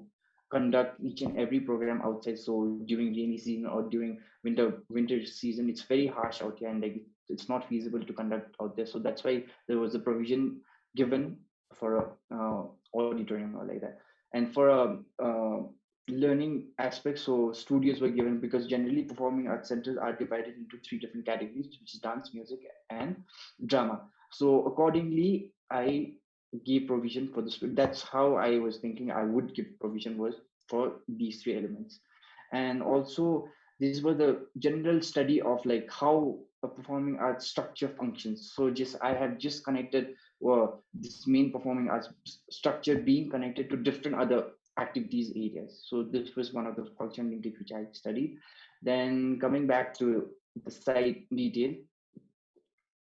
conduct each and every program outside. So during rainy season or during winter season, it's very harsh out here, and like it's not feasible to conduct out there. So that's why there was a provision given for a auditorium or like that. And for a learning aspects, so studios were given, because generally performing arts centers are divided into 3 different categories, which is dance, music, and drama. So accordingly I gave provision for this. That's how I was thinking I would give provision, was for these 3 elements. And also these were the general study of like how a performing arts structure functions. So just I have just connected this main performing arts structure being connected to different other activities areas. So this was one of the function linkage which I studied. Then coming back to the site detail,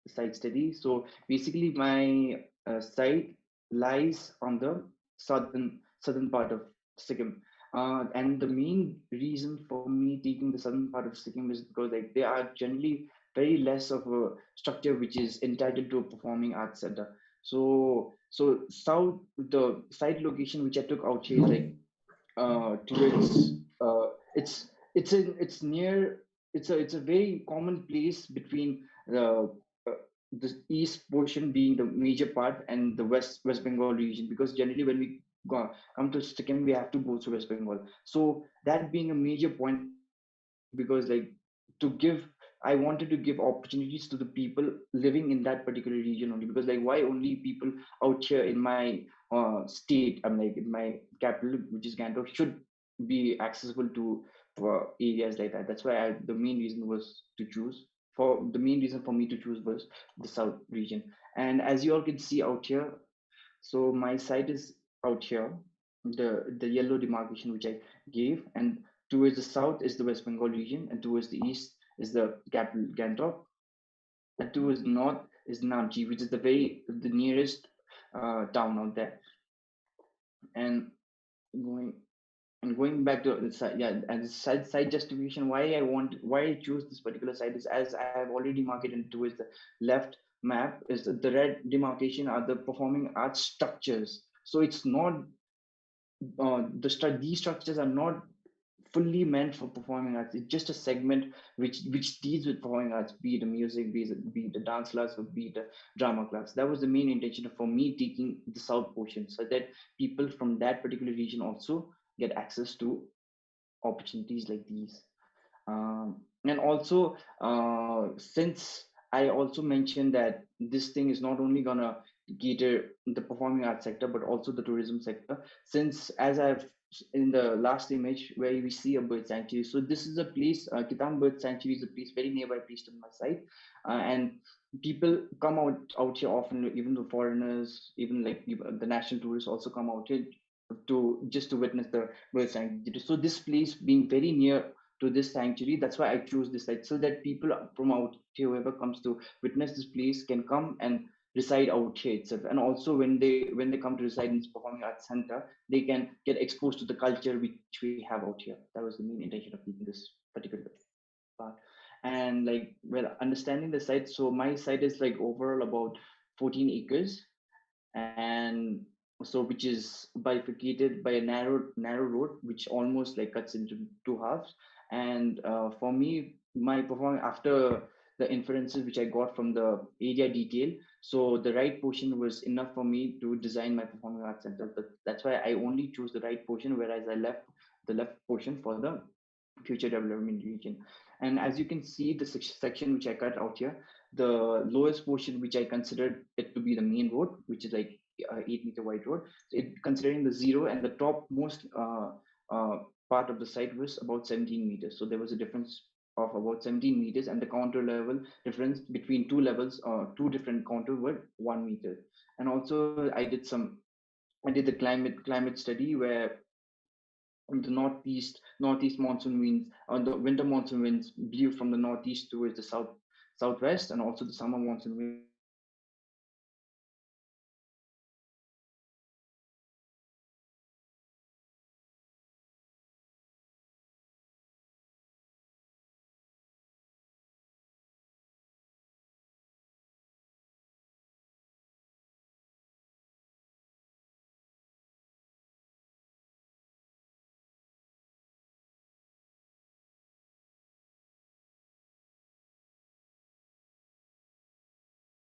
site study. So basically my site lies on the southern part of Sikkim. And the main reason for me taking the southern part of Sikkim is because like they are generally very less of a structure which is entitled to a performing arts center. So south, the site location which I took out here is like towards it's near, it's a very common place between the east portion being the major part and the West Bengal region, because generally when we come to Sikkim we have to go to West Bengal. So that being a major point for me, because like to give, I wanted to give opportunities to the people living in that particular region only, because like why only people out here in my state, I'm like in my capital, which is Gangtok, should be accessible to for areas like that. That's why the main reason was to choose for the main reason for me to choose was the south region. And as you all can see out here, so my site is out here, the yellow demarcation which I gave, and towards the south is the West Bengal region, and towards the east is the capital Gangtok, and towards the north is Namchi, which is the nearest town out there. And going going back to the side, yeah, and the side justification why I choose this particular site is, as I have already marked it towards the left map, is that the red demarcation are the performing arts structures. So it's not these structures are not fully meant for performing arts. It's just a segment which deals with performing arts, be it a music, be it a dance class, or be it a drama class. That was the main intention for me taking the south portion, so that people from that particular region also get access to opportunities like these. And also, since I also mentioned that this thing is not only gonna cater the performing arts sector, but also the tourism sector. Since, as I've in the last image where we see a bird sanctuary, so this is a place. Kitam Bird Sanctuary is a place very nearby, place to my site, and people come out here often. Even the foreigners, even like the national tourists, also come out here to just to witness the bird sanctuary. So this place being very near to this sanctuary, that's why I chose this site, so that people from out here, whoever comes to witness this place, can come and reside out here itself. And also when they come to reside in this performing arts center, they can get exposed to the culture which we have out here. That was the main intention of making this particular part. And like, well, understanding the site, so my site is like overall about 14 acres, and so which is bifurcated by a narrow road which almost like cuts into two halves. And for me, my performing, after the inferences which I got from the area detail, so the right portion was enough for me to design my performing arts center. That's why I only chose the right portion, whereas I left the left portion for the future development region. And as you can see, the section which I cut out here, the lowest portion which I considered it to be the main road, which is like 8-meter wide road. So considering the zero, and the top most part of the site was about 17 meters. So there was a difference of about 17 meters, and the counter level difference between two levels or two different counter were 1 meter. And also I did the climate study where the northeast monsoon winds, or the winter monsoon winds, blew from the northeast towards the southwest, and also the summer monsoon winds blew from the southwest towards the northeast. So this particular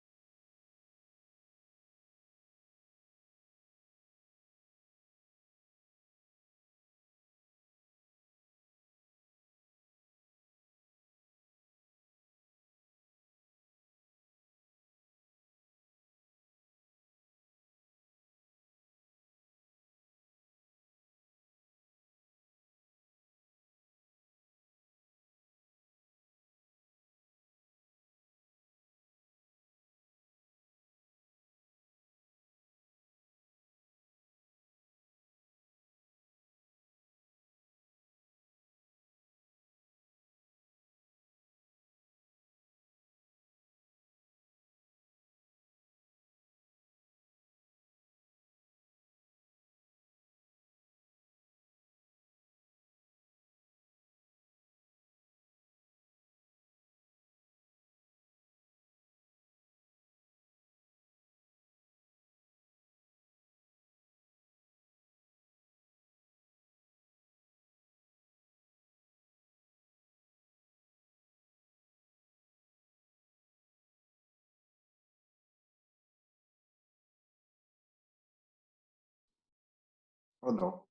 Oh no.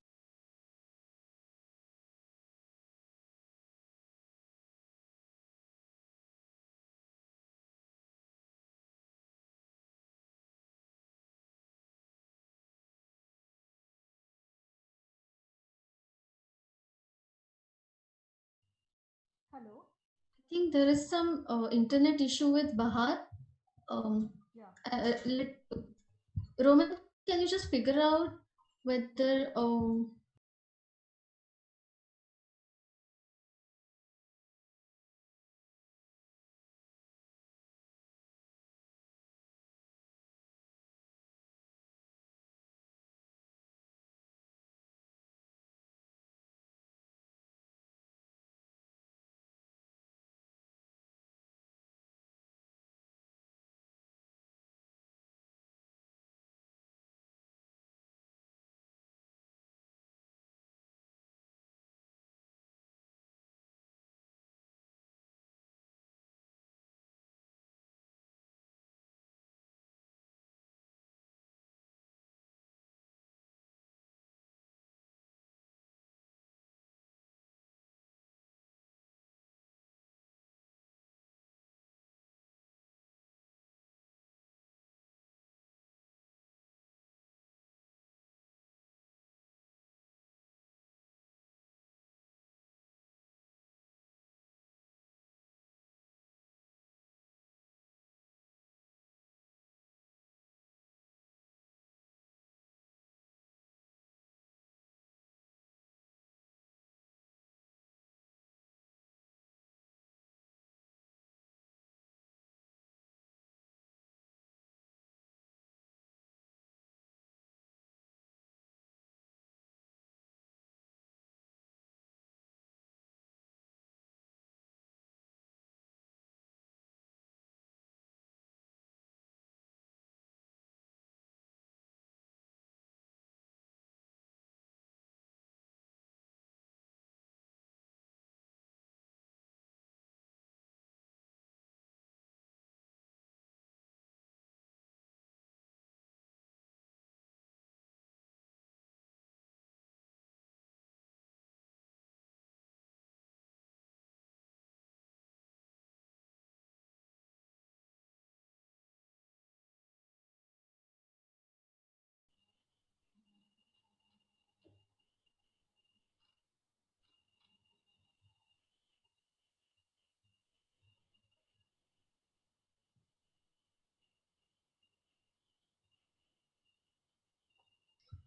Hello. I think there is some internet issue with Bahar. Yeah. Roman, can you just figure out whether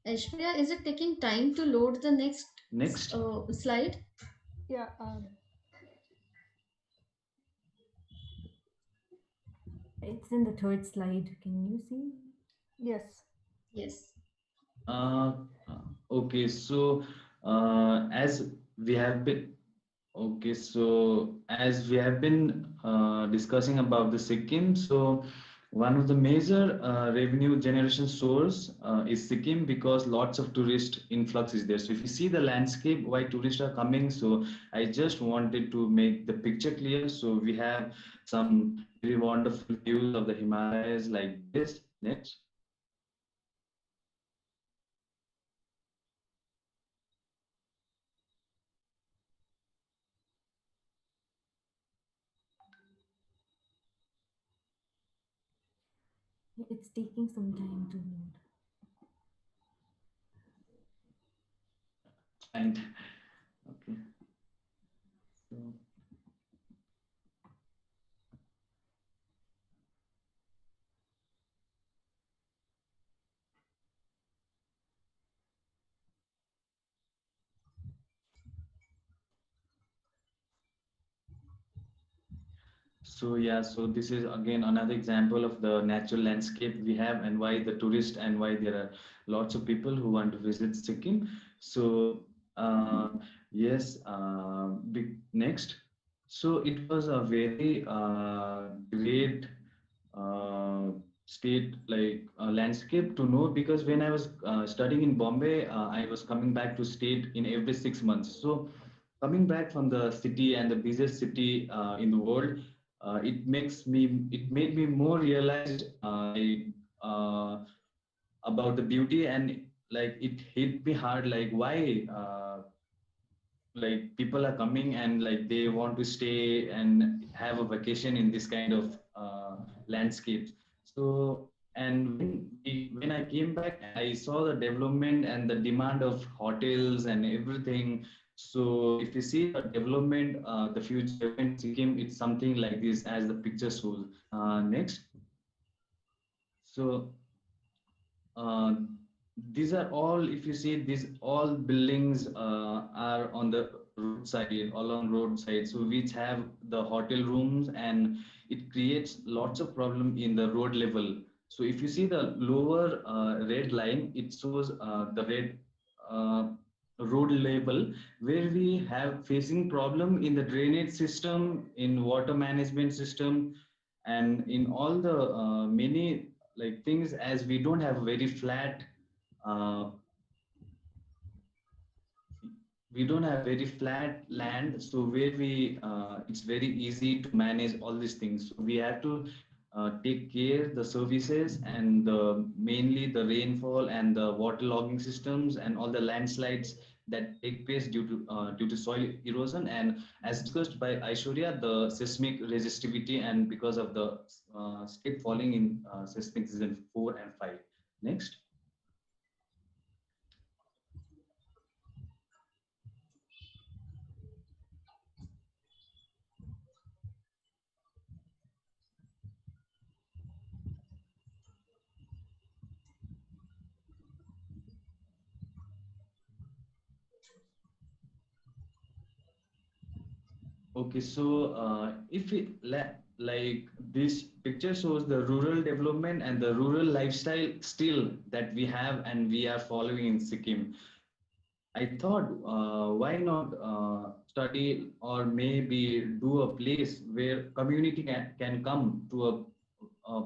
Aishwarya, is it taking time to load the next slide? Yeah. It's in the third slide. Can you see? Yes. Yes. Okay, so as we have been discussing about the Sikkim, so one of the major revenue generation source is Sikkim because lots of tourist influx is there. So if you see the landscape, why tourists are coming, so I just wanted to make the picture clear. So we have some very wonderful views of the Himalayas like this. Next. It's taking some time to load. And okay. So So yeah, so this is again another example of the natural landscape we have and why the tourist and why there are lots of people who want to visit Sikkim. So yes, next. So it was a very great state like landscape to know because when I was studying in Bombay, I was coming back to state in every 6 months. So coming back from the city and the busiest city in the world, it made me more realized uh, about the beauty and like it hit me hard, like why like people are coming and like they want to stay and have a vacation in this kind of landscapes. So and when I came back, I saw the development and the demand of hotels and everything. So if you see the development, the future development in Sikkim, it's something like this as the picture shows. Next. So uh, these are all, if you see, these all buildings are on the roadside, along roadside, so which have the hotel rooms, and it creates lots of problem in the road level. So if you see the lower red line, it shows the red uh, road level, where we have facing problem in the drainage system, in water management system, and in all the many like things, as we don't have very flat uh, we don't have very flat land, so where we it's very easy to manage all these things. So we have to take care the services and mainly the rainfall and the water logging systems and all the landslides that take place due to soil erosion, and as discussed by Aishwarya, the seismic resistivity, and because of the state falling in seismic season 4 and 5. Next. Okay, so if it like this picture shows the rural development and the rural lifestyle still that we have and we are following in Sikkim. I thought, why not study or maybe do a place where community can come to a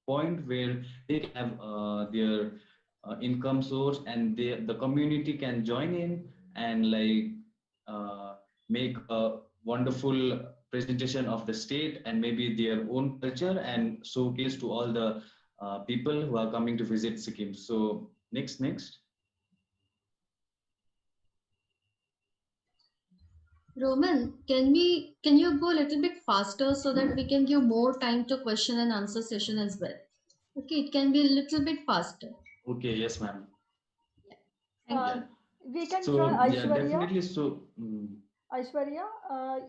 point where they can have their income source, and the community can join in and like make a wonderful presentation of the state and maybe their own culture and showcase to all the people who are coming to visit Sikkim. So next. Roman, can you go a little bit faster so that we can give more time to question and answer session as well? Okay, it can be a little bit faster. Okay, yes, ma'am. We can So try yeah, Aishwarya. definitely. So Aishwarya,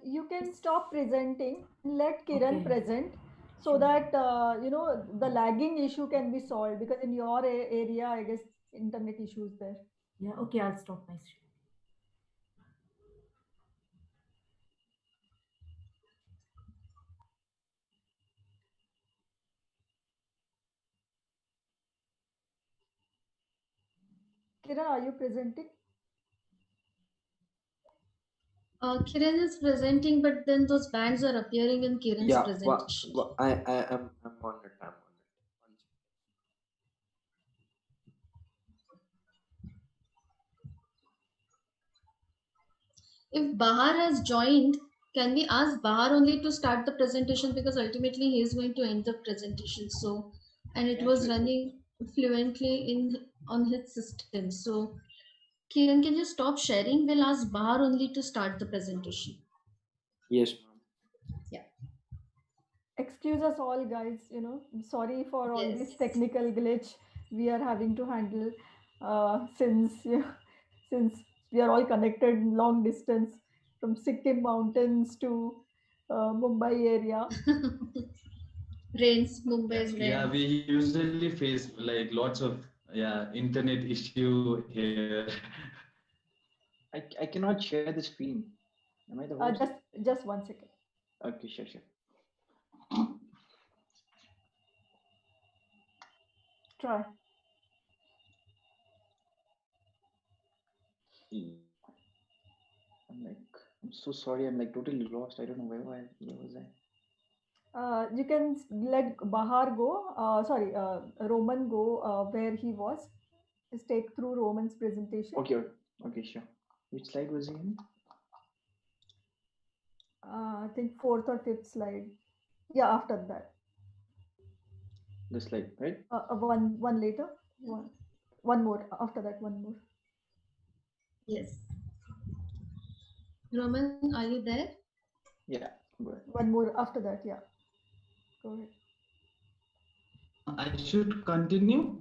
you can stop presenting. Let Kiran Okay. present, so Sure. that the lagging issue can be solved, because in your area, I guess internet issues there. Yeah, okay, I'll stop my stream. Kiran, are you presenting? Kiran is presenting, but then those bands are appearing in Kiran's presentation. I'm on it. I'm on it. If Bahar has joined, can we ask Bahar only to start the presentation, because ultimately he is going to end the presentation. So, and it was running fluently on his system. So, Kiran, can you stop sharing? We'll ask Bahar only to start the presentation. Yes, ma'am. Yeah. Excuse us all, guys. Sorry for all Yes. this technical glitch we are having to handle, since we are all connected long distance from Sikkim mountains to Mumbai area. Rains, Mumbai's rains. yeah, we usually face like lots of internet issue here. I cannot share the screen. Am I the host? Just 1 second. Okay, sure. Try. I'm so sorry. I'm like totally lost. I don't know where was I? You can let Bahar go. Roman go where he was. Just take through Roman's presentation. Okay, sure. Which slide was he in? I think 4th or 5th slide. Yeah, after that. The slide, right? One later. One. One more after that. One more. Yes. Roman, are you there? Yeah, go ahead. One more after that. Yeah. Go ahead. I should continue.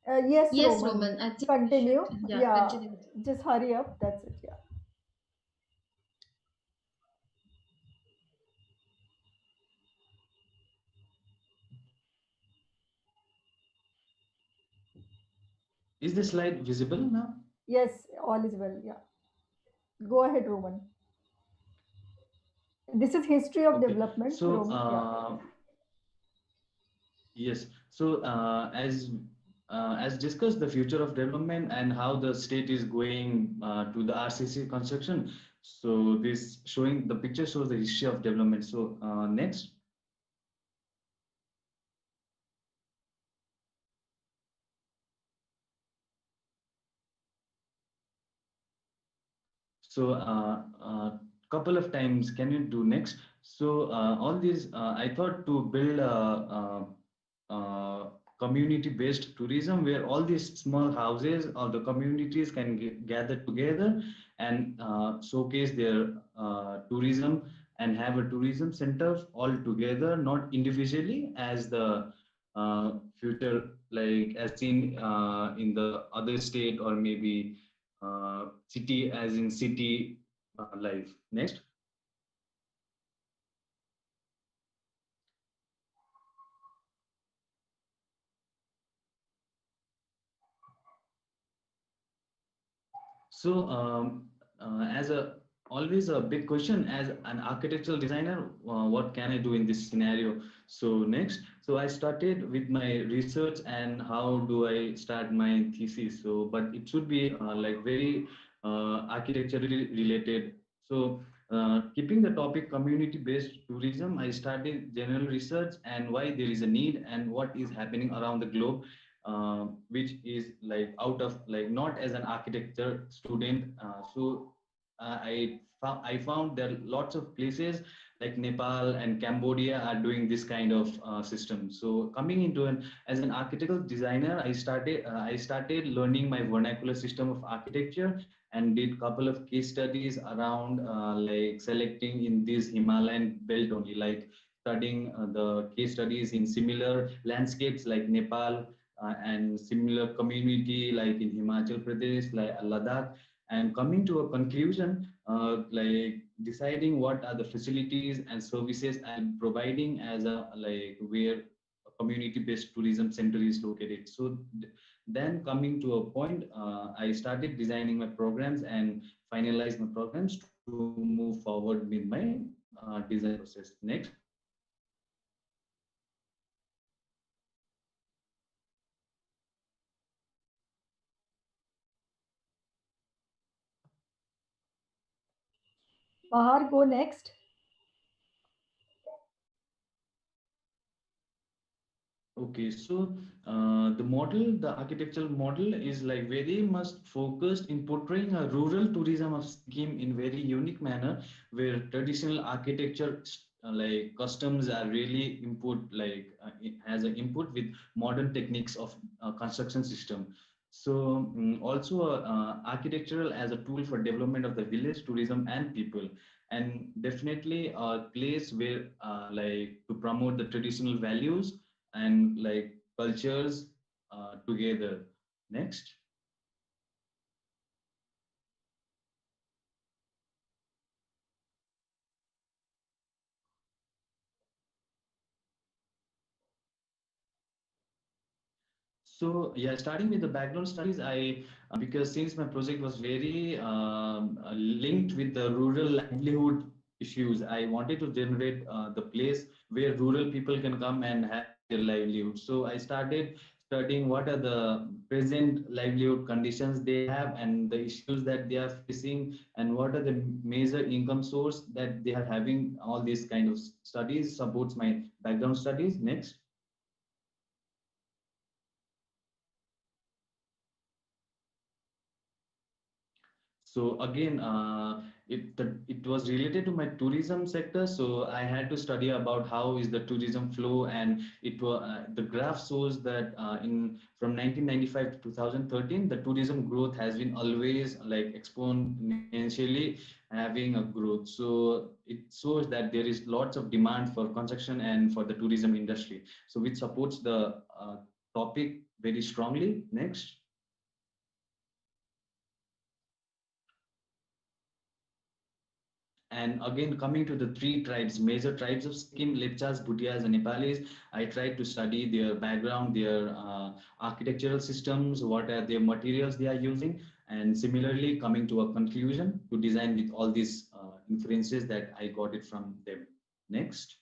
Yes, Yes, Roman. Roman. I think Continue. Yeah. continue. Just hurry up. That's it. Yeah. Is the slide visible now? Yes, all is well. Yeah. Go ahead, Roman. This is history of Okay. development, So, Roman. Yeah. yes. So, as discussed, the future of development and how the state is going to the RCC construction. So, this showing the picture shows the history of development. So, next. So, couple of times, can you do next? So, all these, I thought to build a community-based tourism where all these small houses or the communities can gather together and showcase their tourism and have a tourism center all together, not individually as the future, like as seen in the other state or maybe city as in city life. Next. So as a always a big question as an architectural designer, what can I do in this scenario? So next, so I started with my research and how do I start my thesis? So, but it should be like very architecturally related. So keeping the topic community-based tourism, I started general research and why there is a need and what is happening around the globe, which is like out of like not as an architecture student. I found there are lots of places like Nepal and Cambodia are doing this kind of system. So coming into an as an architectural designer, I started learning my vernacular system of architecture and did couple of case studies around like selecting in this Himalayan belt only, like studying the case studies in similar landscapes like Nepal and similar community like in Himachal Pradesh, like Ladakh, and coming to a conclusion, like deciding what are the facilities and services I'm providing as a like where a community-based tourism center is located. So then coming to a point, I started designing my programs and finalize my programs to move forward with my design process. Next. Bahar, go next. Okay, so the architectural model is like very much focused in portraying a rural tourism of Sikkim in very unique manner, where traditional architecture like customs are really input, like it has an input with modern techniques of construction system. So also architectural as a tool for development of the village tourism and people, and definitely a place where like to promote the traditional values and like cultures together. Next. So yeah, starting with the background studies, I because since my project was very linked with the rural livelihood issues, I wanted to generate the place where rural people can come and have their livelihood. So I started studying what are the present livelihood conditions they have and the issues that they are facing and what are the major income source that they are having. All these kind of studies supports my background studies. Next. So again, it was related to my tourism sector. So I had to study about how is the tourism flow, and the graph shows that in from 1995 to 2013, the tourism growth has been always like exponentially having a growth. So it shows that there is lots of demand for construction and for the tourism industry. So which supports the topic very strongly. Next. And again, coming to the three tribes, major tribes of Sikkim, Lepchas, Bhutias, and Nepalis, I tried to study their background, their architectural systems, what are their materials they are using, and similarly coming to a conclusion to design with all these inferences that I got it from them. Next.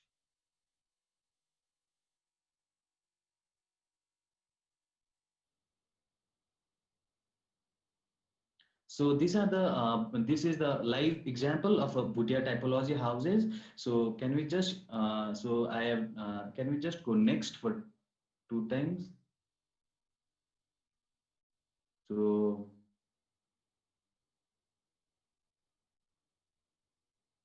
So these are the this is the live example of a Bhutia typology houses. So can we just so I have can we just go next for 2 times? So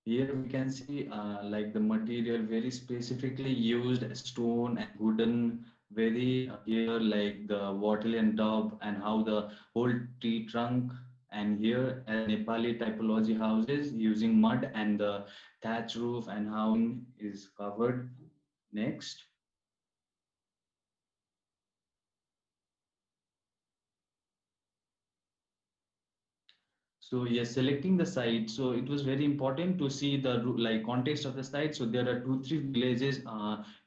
here we can see like the material very specifically used stone and wooden, very here like the wattle and dub and how the whole tree trunk, and here as Nepali typology houses using mud and the thatch roof and how is covered. Next. So yes, selecting the site. So it was very important to see the like context of the site. So there are 2-3 villages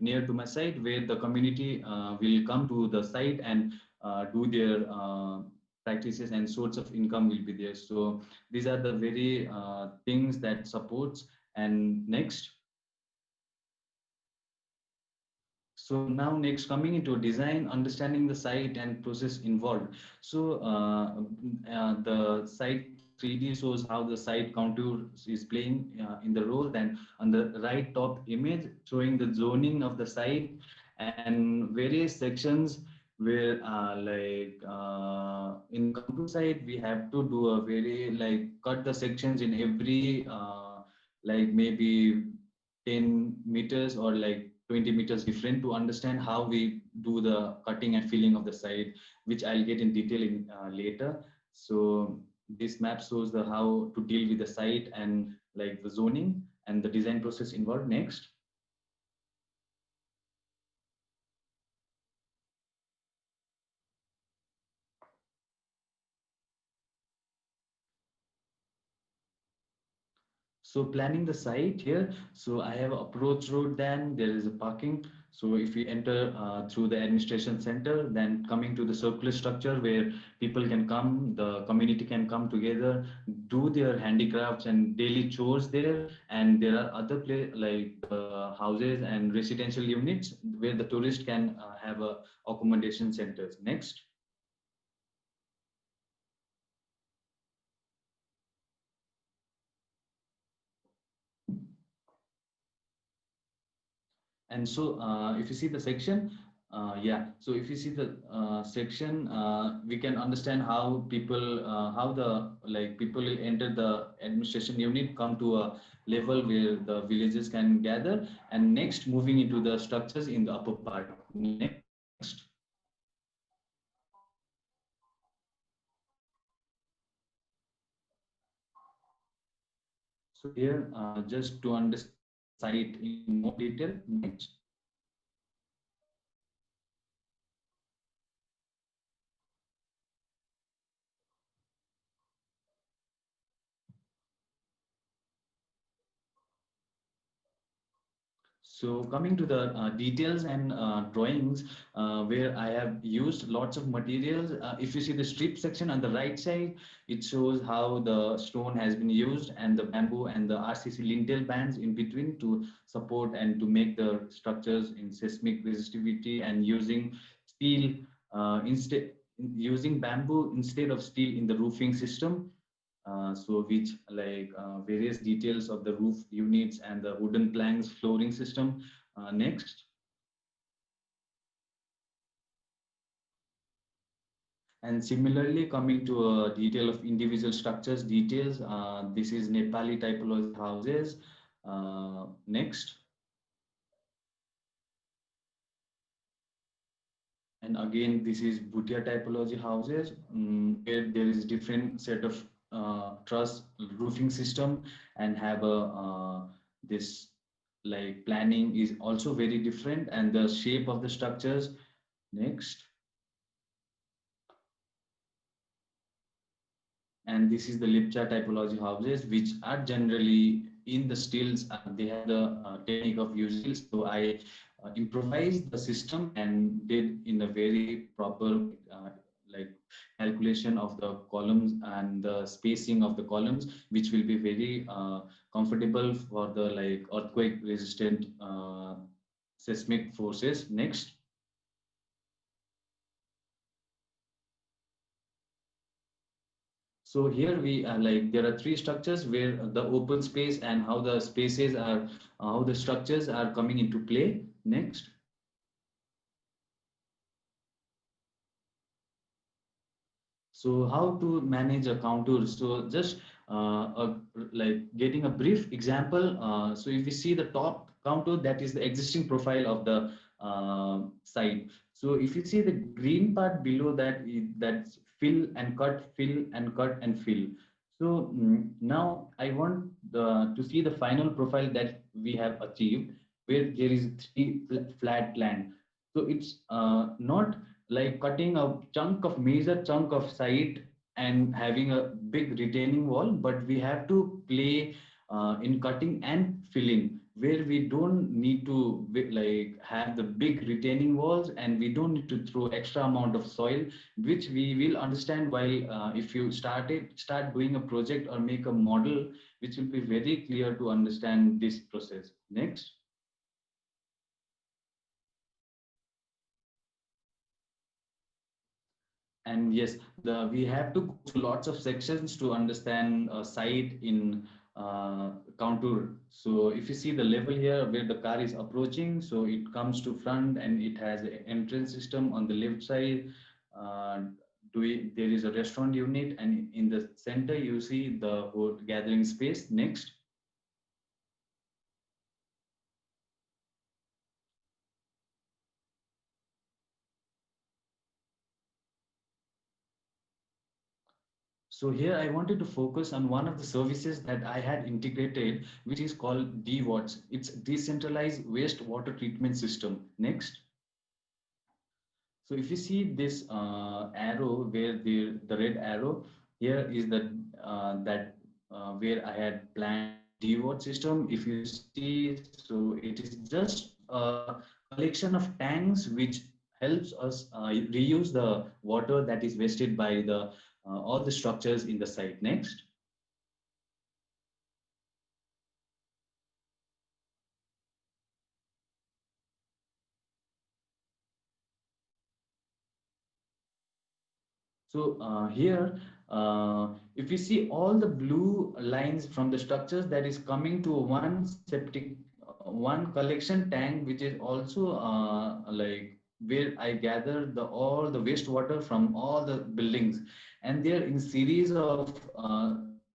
near to my site where the community will come to the site and do their practices, and source of income will be there. So these are the very things that supports. And next. So now next, coming into design, understanding the site and process involved. So the site 3D shows how the site contour is playing in the role. Then on the right top image showing the zoning of the site and various sections where in contour site we have to do a very like cut the sections in every like maybe 10 meters or like 20 meters different to understand how we do the cutting and filling of the site, which I'll get in detail in later. So this map shows the how to deal with the site and like the zoning and the design process involved. Next. So planning the site here. So I have approach road, then there is a parking. So if we enter through the administration center, then coming to the circular structure where people can come, the community can come together, do their handicrafts and daily chores there. And there are other like houses and residential units where the tourist can have a accommodation centers. Next. And so if you see the section, yeah, so if you see the section, we can understand how people, how the like people will enter the administration unit, come to a level where the villages can gather, and next moving into the structures in the upper part. Next. So here, just to understand the site in more detail. Next. So coming to the details and drawings, where I have used lots of materials. If you see the strip section on the right side, it shows how the stone has been used and the bamboo and the RCC lintel bands in between to support and to make the structures in seismic resistivity, and using steel instead using bamboo instead of steel in the roofing system. So which like various details of the roof units and the wooden planks flooring system. Next. And similarly, coming to a detail of individual structures details, this is Nepali typology houses. Next. And again, this is Bhutia typology houses, where there is different set of truss roofing system and have a this like planning is also very different, and the shape of the structures. Next. And this is the Lipcha typology houses, which are generally in the stills. They have the technique of using. So I improvised the system and did in a very proper like calculation of the columns and the spacing of the columns, which will be very comfortable for the like earthquake resistant seismic forces. Next. So here we are like there are three structures where the open space and how the spaces are, how the structures are coming into play. Next. So how to manage a contour? So just like getting a brief example. So if we see the top contour, that is the existing profile of the site. So if you see the green part below that, that's fill and cut, fill and cut and fill. So now I want to see the final profile that we have achieved, where there is three flat land. So it's not like cutting a chunk of major chunk of site and having a big retaining wall, but we have to play in cutting and filling, where we don't need to like have the big retaining walls, and we don't need to throw extra amount of soil, which we will understand while if you start doing a project or make a model, which will be very clear to understand this process. Next. And yes, we have to go through lots of sections to understand a site in contour. So if you see the level here where the car is approaching, so it comes to front and it has an entrance system on the left side. There is a restaurant unit, and in the center you see the whole gathering space. Next. So here I wanted to focus on one of the services that I had integrated, which is called DWATS. It's decentralized wastewater treatment system. Next. So if you see this arrow, where the red arrow, here is the where I had planned DWAT system. If you see, so it is just a collection of tanks which helps us reuse the water that is wasted by the all the structures in the site. Next. So here, if you see all the blue lines from the structures, that is coming to one septic, one collection tank, which is also like where I gather all the wastewater from all the buildings, and there in series of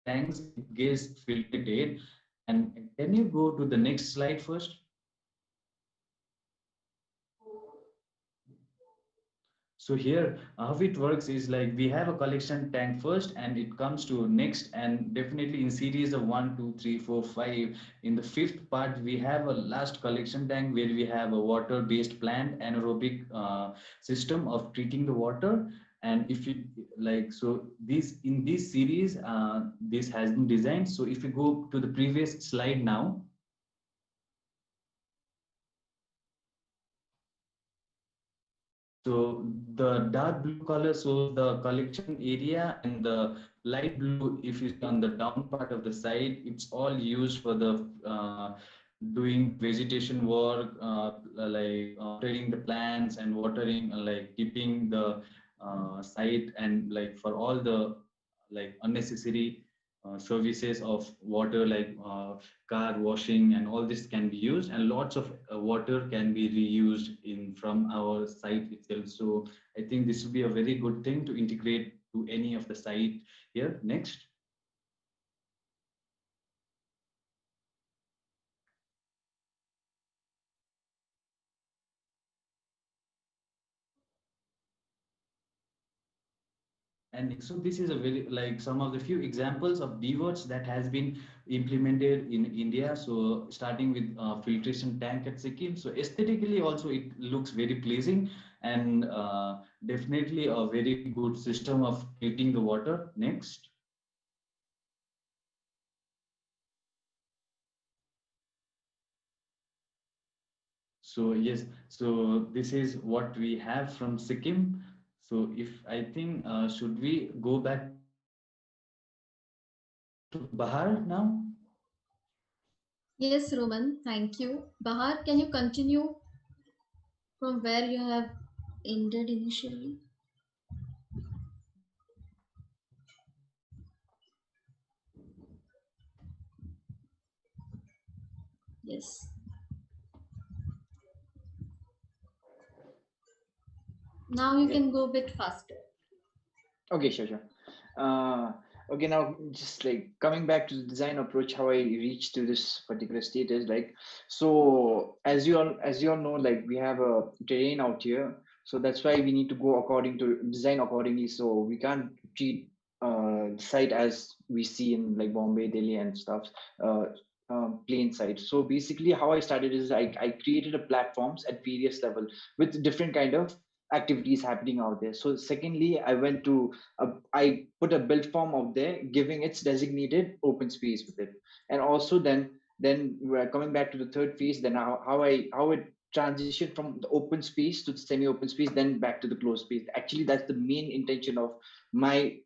tanks it gets filtered. And can you go to the next slide first? So here, how it works is like we have a collection tank first, and it comes to next, and definitely in series of 1, 2, 3, 4, 5. In the fifth part, we have a last collection tank where we have a water-based plant anaerobic system of treating the water. And if you like, so this in this series, this has been designed. So if you go to the previous slide now. So the dark blue color shows the collection area, and the light blue, if you see on the down part of the side, it's all used for the doing vegetation work, like watering the plants and watering, like keeping the site, and like for all the like unnecessary services of water like car washing and all this can be used, and lots of water can be reused in from our site itself. So I think this will be a very good thing to integrate to any of the site here. Next. And so this is a very like some of the few examples of DWORDs that has been implemented in India. So starting with filtration tank at Sikkim. So aesthetically also it looks very pleasing, and definitely a very good system of treating the water. Next. So yes, so this is what we have from Sikkim. So if I think, should we go back to Bahar now? Yes, Roman, thank you. Bahar, can you continue from where you have ended initially? Yes. Now you can go a bit faster. Okay, sure. Okay, now just like coming back to the design approach, how I reached to this particular state is like, so as you all know, like we have a terrain out here, so that's why we need to go according to design accordingly. So we can't treat the site as we see in like Bombay, Delhi, and stuff. Uh, Plain site. So basically, how I started is I created a platforms at various level with different kind of activities happening out there. So secondly, I went to I put a build form out there, giving its designated open space with it, and also then we're coming back to the third phase. Then how it transitioned from the open space to the semi-open space, then back to the closed space. Actually, that's the main intention of my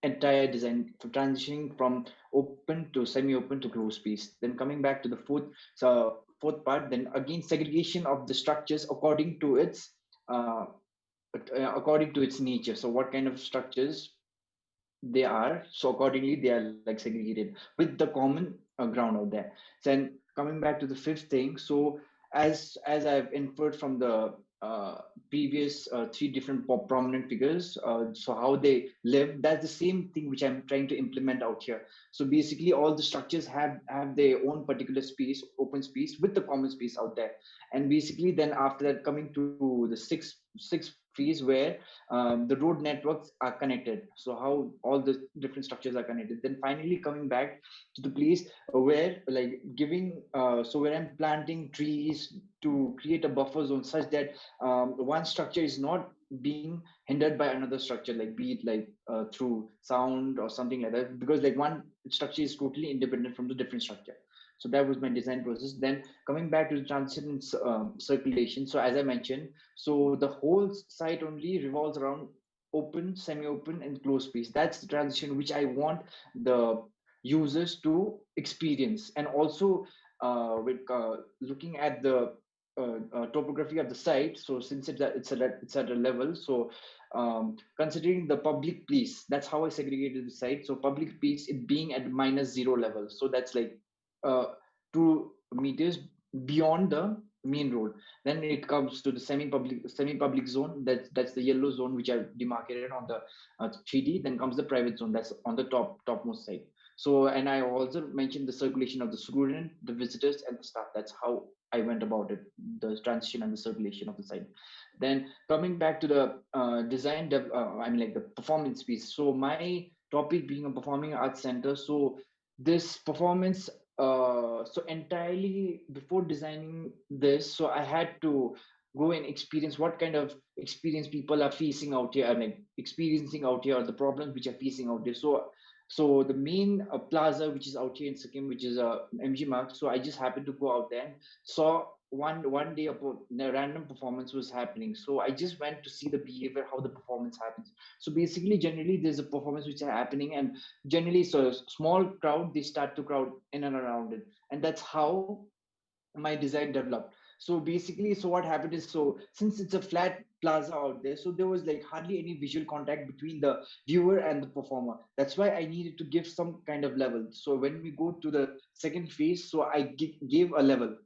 entire design for transitioning from open to semi-open to closed space. Then coming back to the fourth part, then again segregation of the structures uh, according to its nature. So what kind of structures they are, so accordingly they are like segregated with the common ground out there. Then coming back to the fifth thing, so as I've inferred from the previous three different prominent figures, so how they live, that's the same thing which I'm trying to implement out here. So basically all the structures have their own particular space, open space with the common space out there. And basically then after that, coming to the sixth phase where the road networks are connected, so how all the different structures are connected. Then finally coming back to the place where like giving so where I'm planting trees to create a buffer zone such that one structure is not being hindered by another structure, like be it like through sound or something like that, because like one structure is totally independent from the different structure. So that was my design process. Then coming back to the transition and circulation, so as I mentioned, so the whole site only revolves around open, semi-open, and closed space. That's the transition which I want the users to experience. And also with looking at the topography of the site, so since it's at a level, so considering the public place, that's how I segregated the site. So public place it being at -0 level, so that's like 2 meters beyond the main road. Then it comes to the semi-public zone. That's the yellow zone which I've demarcated on the 3D. Then comes the private zone. That's on the topmost side. So, and I also mentioned the circulation of the student, the visitors, and the staff. That's how I went about it, the transition and the circulation of the site. Then coming back to the I mean like the performance piece. So my topic being a performing arts center. So this performance so entirely before designing this, so I had to go and experience what kind of experience people are facing out here, I mean experiencing out here, or the problems which are facing out there. So the main plaza which is out here in Sikkim, which is a MG Mark, so I just happened to go out there and saw one day a random performance was happening. So I just went to see the behavior, how the performance happens. So basically generally there's a performance which are happening, and generally so a small crowd, they start to crowd in and around it, and that's how my design developed. So basically, so what happened is, so since it's a flat plaza out there, so there was like hardly any visual contact between the viewer and the performer. That's why I needed to give some kind of level. So when we go to the second phase, so I gave a level,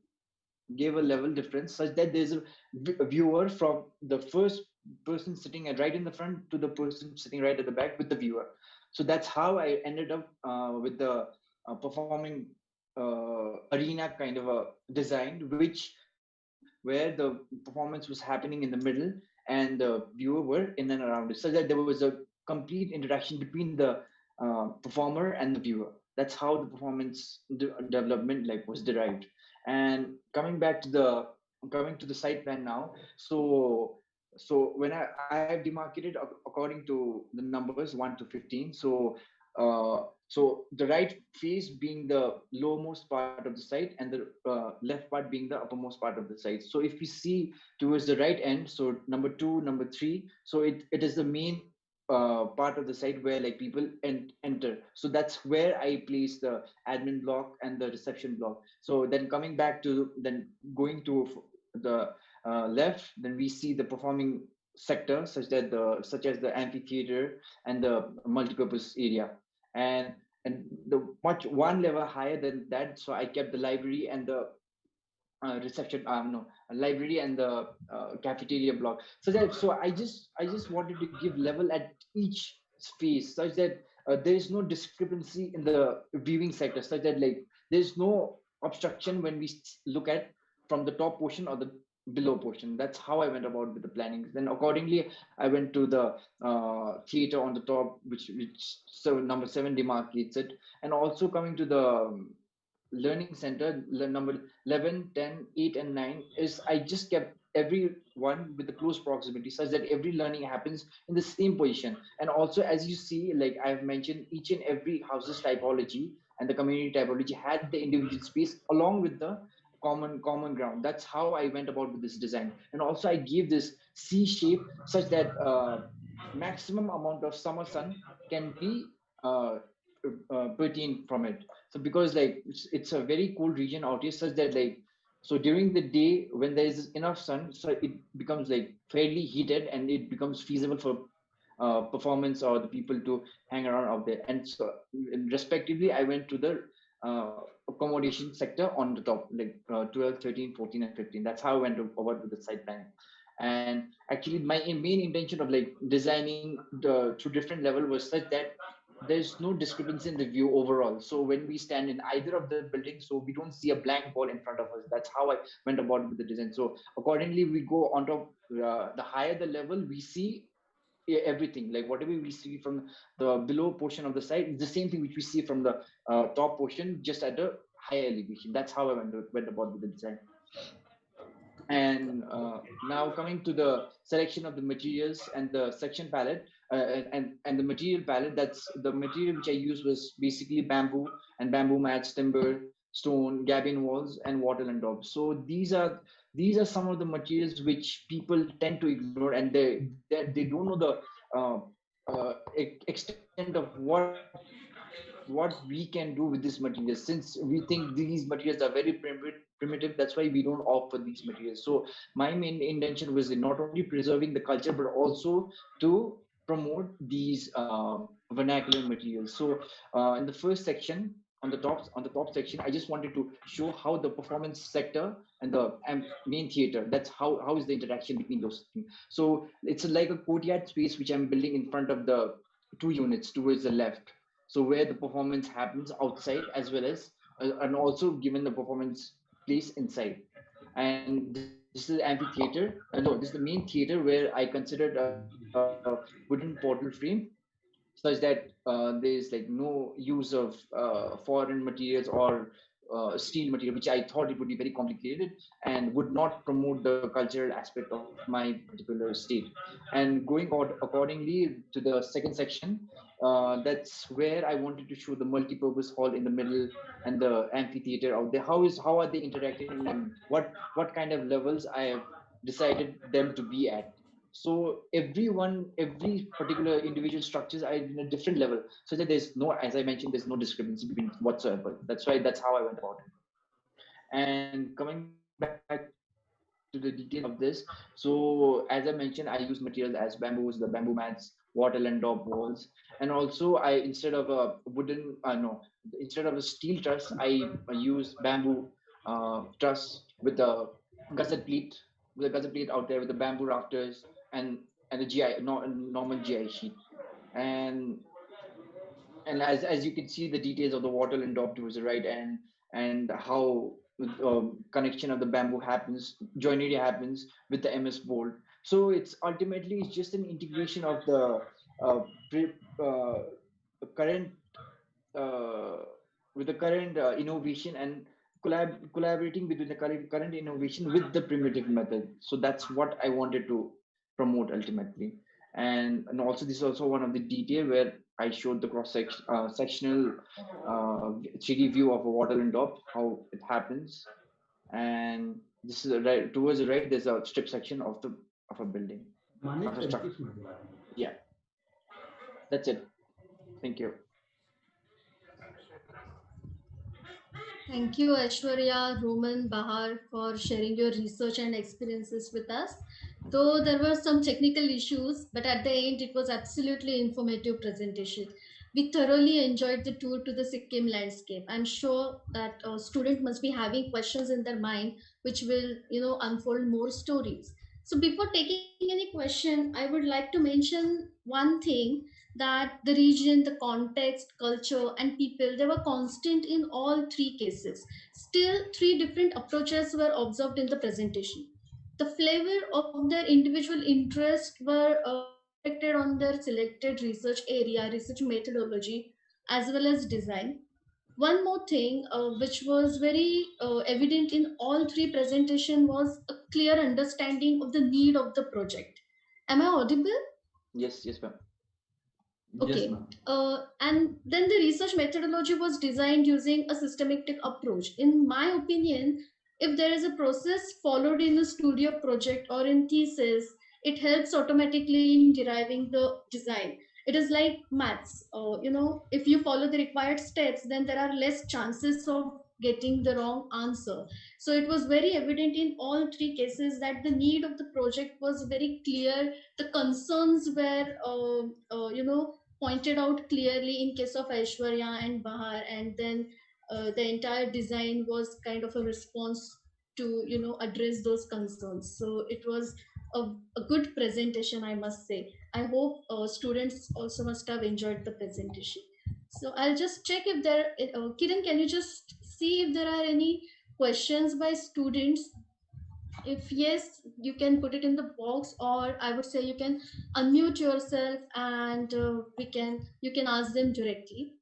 gave a level difference such that there's a viewer from the first person sitting right in the front to the person sitting right at the back with the viewer. So that's how I ended up with the performing arena kind of a design, which where the performance was happening in the middle and the viewer were in and around it, so that there was a complete interaction between the performer and the viewer. That's how the performance development like was derived. And coming to the site plan now. So when I have demarcated according to the numbers 1 to 15. So the right face being the lowermost part of the site, and the left part being the uppermost part of the site. So if we see towards the right end, so number 2, number 3, so it is the main part of the site where like people enter. So that's where I place the admin block and the reception block. So then coming back to then going to the left, then we see the performing sector, such as the amphitheater and the multipurpose area. And the much one level higher than that, so I kept the library and the reception no library and the cafeteria block. So I just wanted to give level at each space, such that there is no discrepancy in the viewing sector, such that like there's no obstruction when we look at from the top portion or the below portion. That's how I went about with the planning. Then accordingly I went to the theater on the top, which so number 7 demarcates it. And also coming to the learning center, number 11, 10, 8, and 9 is I just kept every one with the close proximity, such that every learning happens in the same position. And also, as you see, like I've mentioned, each and every house's typology and the community typology had the individual space along with the common ground. That's how I went about with this design. And also I gave this C shape such that maximum amount of summer sun can be pertained from it. So because like it's a very cold region out here, such that like, so during the day when there is enough sun, so it becomes like fairly heated and it becomes feasible for performance or the people to hang around out there. And so respectively I went to the accommodation sector on the top, like 12, 13, 14, and 15. That's how I went over with the site planning. And actually my main intention of like designing the to different level was such that there's no discrepancy in the view overall. So when we stand in either of the buildings, so we don't see a blank wall in front of us. That's how I went about with the design. So accordingly, we go on top. The higher the level, we see everything. Like whatever we see from the below portion of the site, it's the same thing which we see from the top portion, just at a higher elevation. That's how I went about with the design. And now coming to the selection of the materials and the section palette and the material palette, that's the material which I used was basically bamboo and bamboo mats, timber, stone, gabion walls, and wattle and daub. So these are some of the materials which people tend to ignore, and they don't know the extent of what we can do with these materials. Since we think these materials are very primitive, that's why we don't opt for these materials. So my main intention was not only preserving the culture but also to promote these vernacular materials. So in the first section, on the top section, I just wanted to show how the performance sector and the main theater, that's how is the interaction between those things. So it's like a courtyard space which I'm building in front of the 2 units towards the left, so where the performance happens outside, as well as and also given the performance place inside. And this is amphitheater, no, this is the main theater where I considered a wooden portal frame, such that there's like no use of foreign materials or steel material, which I thought it would be very complicated and would not promote the cultural aspect of my particular state. And going out accordingly to the second section, that's where I wanted to show the multi-purpose hall in the middle and the amphitheater out there. How are they interacting, and what kind of levels I have decided them to be at. So every particular individual structures are in a different level, so that there's no, as I mentioned, there's no discrepancy between whatsoever. That's how I went about it. And coming back to the detail of this. So as I mentioned, I use materials as bamboos, the bamboo mats, wattle and daub walls, and also I instead of a wooden no instead of a steel truss, I use bamboo truss with a gusset plate out there with the bamboo rafters and a GI no, normal GI sheet and as you can see the details of the wattle and daub towards the right and how connection of the bamboo happens joinery happens with the ms bolt. So it's just an integration of the pre, current uh, with the current innovation and collaborating between the current innovation with the primitive method. So that's what I wanted to promote ultimately. And also this is also one of the detail where I showed the sectional 3D view of a wattle and daub, how it happens. And this is right towards the right. There's a strip section of a building, of a structure. Yeah, that's it. Thank you. Thank you, Aishwarya, Roman, Bahar, for sharing your research and experiences with us. Though there were some technical issues, but at the end, it was absolutely informative presentation. We thoroughly enjoyed the tour to the Sikkim landscape. I'm sure that a student must be having questions in their mind, which will, unfold more stories. So before taking any question, I would like to mention one thing, that the region, the context, culture, and people, they were constant in all three cases. Still, three different approaches were observed in the presentation. The flavor of their individual interests were reflected on their selected research area, research methodology, as well as design. One more thing, which was very evident in all three presentation, was a clear understanding of the need of the project. Am I audible? Yes, yes, ma'am. Yes, Okay. ma'am. And then the research methodology was designed using a systematic approach. In my opinion, if there is a process followed in a studio project or in thesis, it helps automatically in deriving the design. It is like maths. If you follow the required steps, then there are less chances of getting the wrong answer. So it was very evident in all three cases that the need of the project was very clear. The concerns were, pointed out clearly in case of Aishwarya and Bahar, and then the entire design was kind of a response to address those concerns. So it was a good presentation, I must say. I hope students also must have enjoyed the presentation. So I'll just check if there. Kiran, can you just see if there are any questions by students? If yes, you can put it in the box, or I would say you can unmute yourself and you can ask them directly.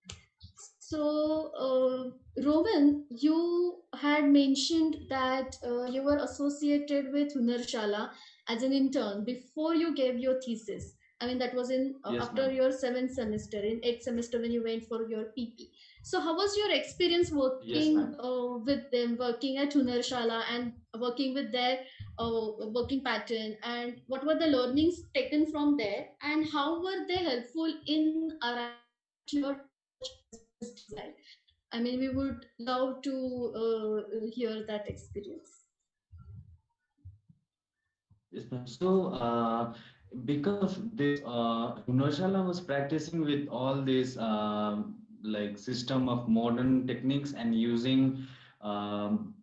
So Roman, you had mentioned that you were associated with Hunarshala as an intern before you gave your thesis. I mean, that was in Yes, after ma'am. your seventh semester, in eighth semester when you went for your PP. So how was your experience Yes, working ma'am. with them, working at Hunarshala and working with their working pattern, and what were the learnings taken from there, and how were they helpful in arriving at your research as well as design? I mean, we would love to hear that experience. Yes, ma'am. So, because of this, Hunarshala was practicing with all this like system of modern techniques and using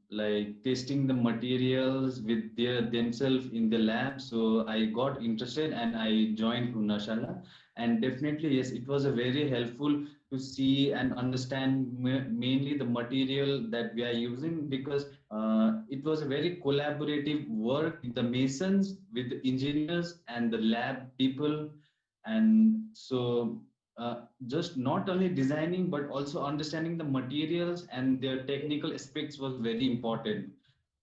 like testing the materials with themselves in the lab. So I got interested and I joined Hunarshala. And definitely, yes, it was a very helpful to see and understand mainly the material that we are using, because it was a very collaborative work with the masons, with the engineers and the lab people. And so just not only designing but also understanding the materials and their technical aspects was very important.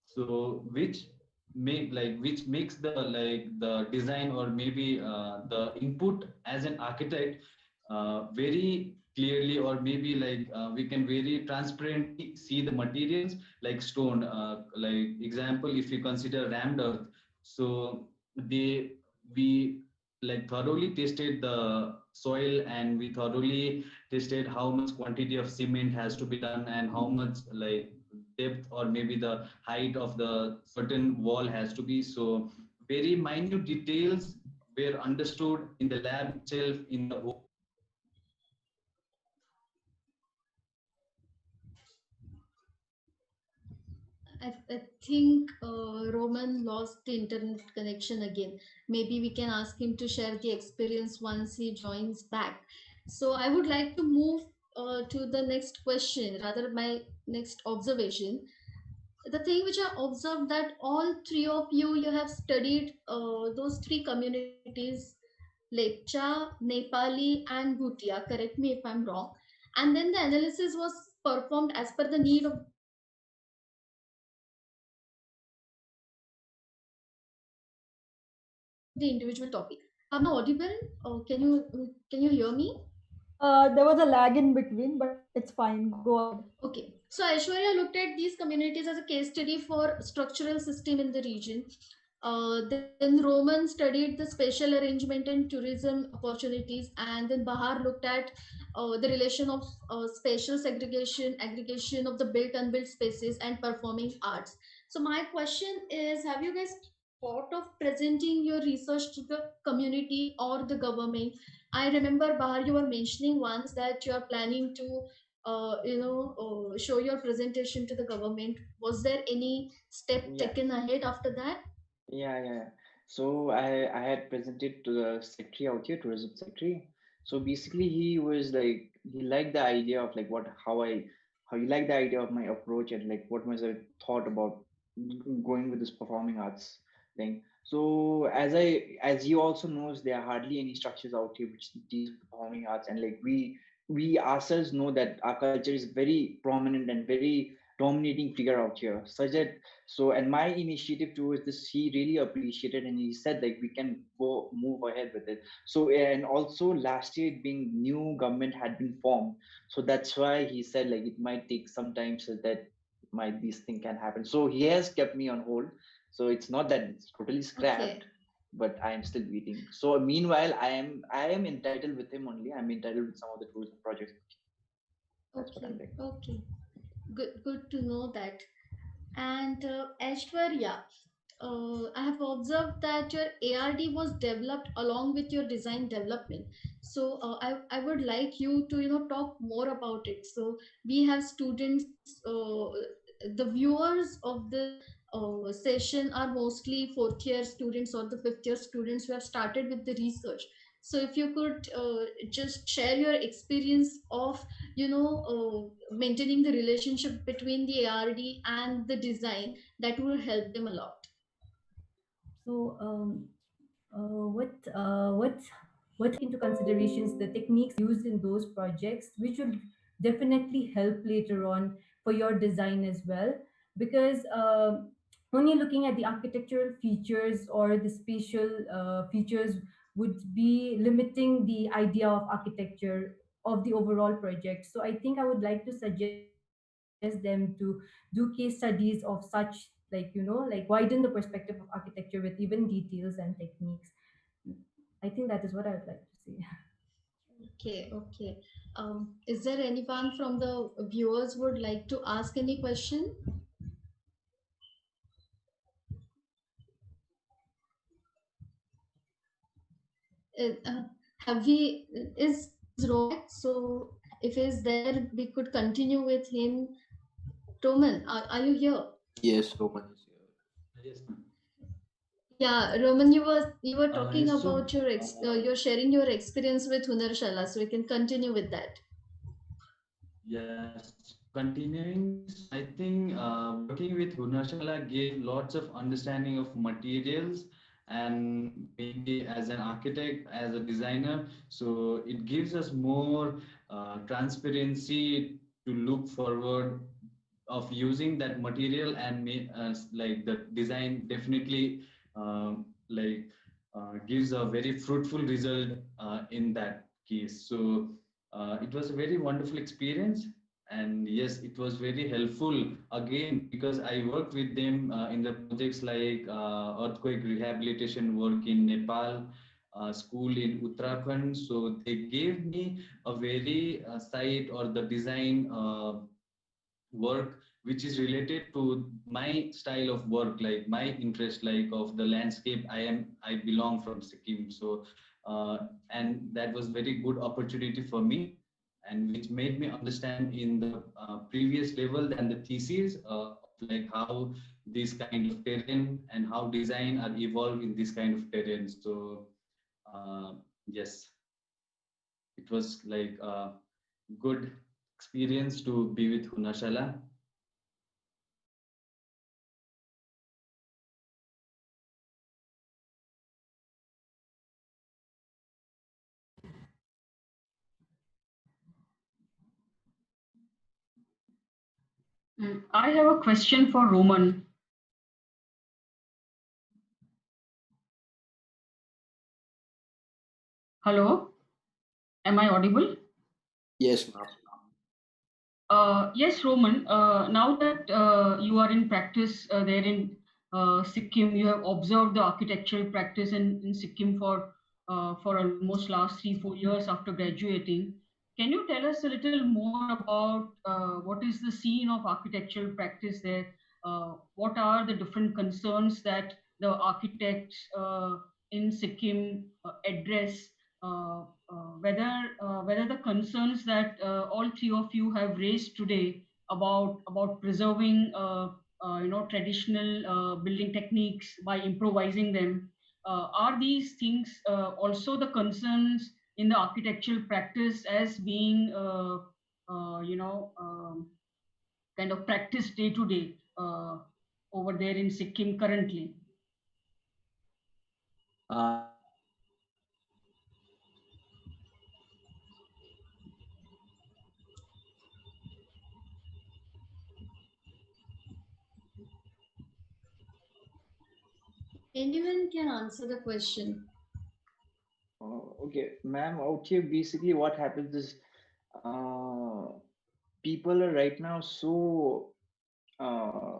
So which makes the the design, or maybe the input as an architect very clearly, or maybe we can very transparently see the materials like stone, like example, if you consider rammed earth. So they we like thoroughly tested the soil, and we thoroughly tested how much quantity of cement has to be done, and how much depth or maybe the height of the certain wall has to be. So very minute details were understood in the lab itself, in the whole. I think Roman lost the internet connection again. Maybe we can ask him to share the experience once he joins back. So I would like to move to the next question, rather my next observation. The thing which I observed that all three of you have studied those three communities, Lepcha, Nepali, and Bhutia. Correct me if I'm wrong. And then the analysis was performed as per the need of the individual topic. So my question is, have you guys am I audible? Can you hear me? There was a lag in between, but it's fine. Go ahead. Okay, so Aishwarya looked at these communities as a case study for structural system in the region. Then Roman studied the spatial arrangement and tourism opportunities, and then Bahar looked at the relation of spatial segregation, aggregation of the built unbuilt spaces, and performing arts. So my question is, have you guys thought of presenting your research to the community or the government? I remember Bahar, you were mentioning once that you are planning to show your presentation to the government. Was there any step Yeah. taken ahead after that? Yeah. So I had presented to the secretary out here, tourism secretary. So basically, he was like he liked the idea of like how he liked the idea of my approach and like what was I thought about going with this performing arts thing. So as he also knows, there are hardly any structures out here which deals with performing arts, and like we ourselves know that our culture is very prominent and very dominating figure out here, such that so, and my initiative towards this, he really appreciated, and he said like we can go move ahead with it. So, and also last year, it being new government had been formed, so that's why he said like it might take some time so that might this thing can happen. So he has kept me on hold. So it's not that it's totally scrapped, Okay, but I am still waiting. So meanwhile, I am entitled with him only. I'm entitled with some of the tourism projects. That's what I'm doing. okay. Good to know that. And Aishwarya, I have observed that your ARD was developed along with your design development. So I would like you to talk more about it. So we have students, the viewers of this session are mostly fourth year students or the fifth year students who have started with the research. So if you could just share your experience of maintaining the relationship between the ARD and the design, that will help them a lot. So, what into considerations the techniques used in those projects, which will definitely help later on for your design as well, because only looking at the architectural features or the spatial features would be limiting the idea of architecture of the overall project. So I think I would like to suggest them to do case studies of such, like widen the perspective of architecture with even details and techniques. I think that is what I would like to say. Okay. Is there anyone from the viewers would like to ask any question? Have we is Roman? So if he's there, we could continue with him. Roman, are you here? Yes, Roman is here. Yes, ma'am. Yeah, Roman, you were talking Yes, so about you're sharing your experience with Hunarshala, so we can continue with that. yes, continuing. So I think working with Hunashala gave lots of understanding of materials, and maybe as an architect, as a designer, so it gives us more transparency to look forward of using that material and like the design definitely like gives a very fruitful result in that case. So it was a very wonderful experience, and yes, it was very helpful again because I worked with them in the projects like earthquake rehabilitation work in Nepal, school in Uttarakhand. So they gave me a very site or the design work which is related to my style of work, like my interest, like of the landscape. I belong from Sikkim. So, and that was very good opportunity for me, and which made me understand in the previous level than the thesis, like how this kind of terrain and how design are evolved in this kind of terrain. So, yes, it was like a good experience to be with Hunashala. I have a question for Roman. Hello, am I audible? Yes, ma'am. Yes, Roman. Now that you are in practice there in Sikkim, you have observed the architectural practice in Sikkim for almost last 3-4 years after graduating. Can you tell us a little more about what is the scene of architectural practice there? What are the different concerns that the architects in Sikkim address? Whether the concerns that all three of you have raised today about preserving traditional building techniques by improvising them, are these things also the concerns in the architectural practice as being kind of practice day to day over there in Sikkim currently? Anyone can answer the question. Okay, ma'am, out here basically what happens is people are right now so uh,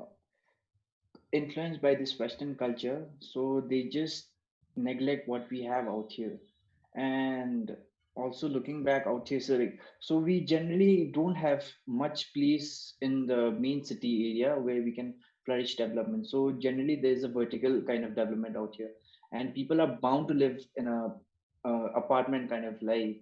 influenced by this Western culture, so they just neglect what we have out here. And also looking back out here, so we generally don't have much place in the main city area where we can flourish development. So generally there's a vertical kind of development out here, and people are bound to live in a apartment kind of life.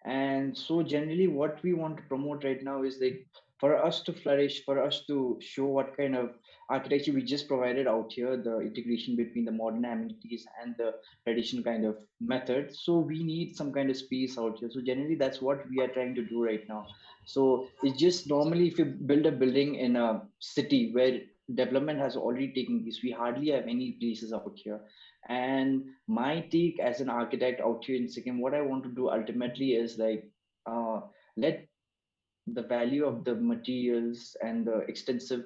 And so generally what we want to promote right now is like for us to flourish, for us to show what kind of architecture we just provided out here, the integration between the modern amenities and the traditional kind of method. So we need some kind of space out here. So generally that's what we are trying to do right now. So it's just normally if you build a building in a city where development has already taken place, we hardly have any places out here. And my take as an architect out here in Sikkim, what I want to do ultimately is like let the value of the materials and the extensive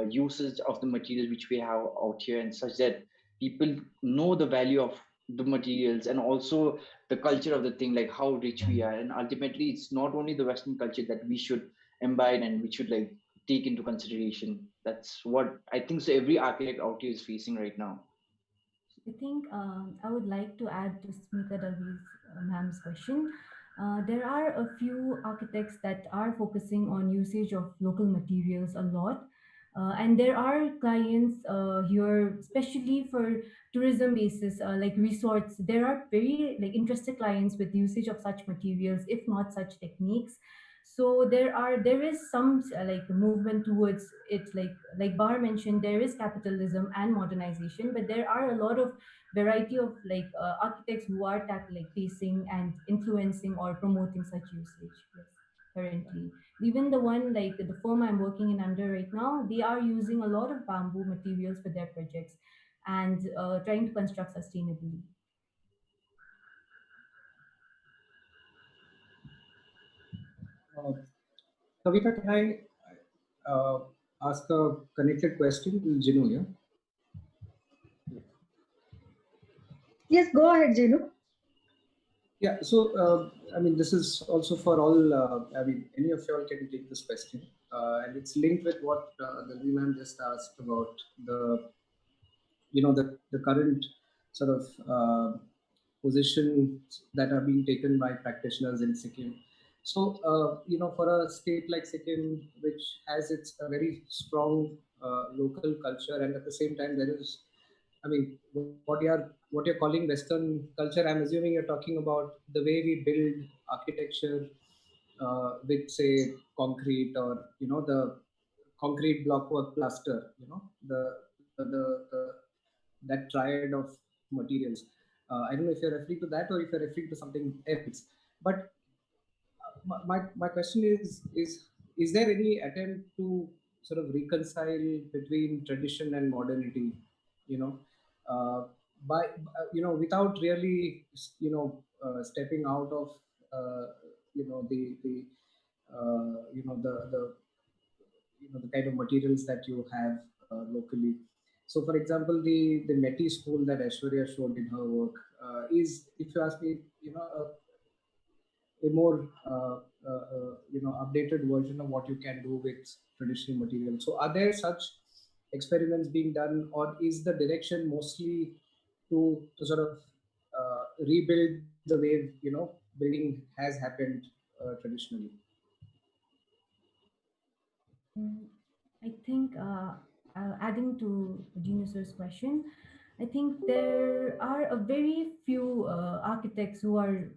usage of the materials which we have out here, and such that people know the value of the materials and also the culture of the thing, like how rich we are. And ultimately it's not only the Western culture that we should imbibe and we should like take into consideration. That's what I think so every architect out here is facing right now. I think I would like to add to Smita Davi's ma'am's question. There are a few architects that are focusing on usage of local materials a lot. And there are clients here, especially for tourism basis, like resorts. There are very like interested clients with usage of such materials, if not such techniques. So there is some like movement towards it, like Bahar mentioned, there is capitalism and modernization, but there are a lot of variety of like architects who are like facing and influencing or promoting such usage. Yes, currently even the one like the firm I'm working in under right now, they are using a lot of bamboo materials for their projects and trying to construct sustainably. Kavita, can I ask a connected question to Jinu here? Yes, go ahead, Jenu. Yeah, so I mean, this is also for all, I mean, any of y'all can take this question. And it's linked with what the ma'am just asked about the, the current sort of positions that are being taken by practitioners in Sikkim. So, for a state like Sikkim, which has its a very strong local culture, and at the same time there is, I mean, what you're calling Western culture, I'm assuming you're talking about the way we build architecture with, say, concrete, or the concrete blockwork plaster. That triad of materials. I don't know if you're referring to that or if you're referring to something else. But my question is there any attempt to sort of reconcile between tradition and modernity, you know uh, without really stepping out of the the kind of materials that you have locally. So, for example, the Meti school that Aishwarya showed in her work is, if you ask me, a more updated version of what you can do with traditional materials. So, are there such experiments being done, or is the direction mostly to sort of rebuild the way building has happened traditionally? I think, adding to Genius's question, I think there are a very few architects who are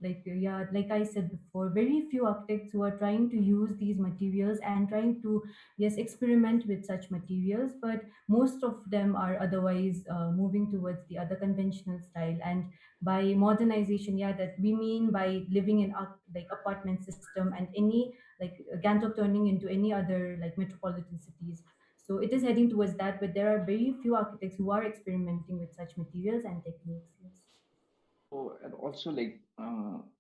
like I said before, very few architects who are trying to use these materials and trying to, yes, experiment with such materials, but most of them are otherwise moving towards the other conventional style. And by modernization, yeah, that we mean by living in like apartment system and any like Gangtok turning into any other like metropolitan cities. So it is heading towards that, but there are very few architects who are experimenting with such materials and techniques. Yes. So, and also like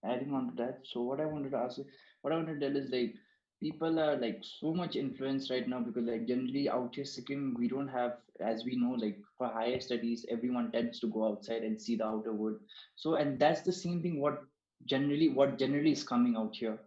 adding on to that, so what I wanted to tell is like people are like so much influenced right now because like generally out here Sikkim we don't have, as we know, like for higher studies everyone tends to go outside and see the outer world. So and that's the same thing what generally is coming out here,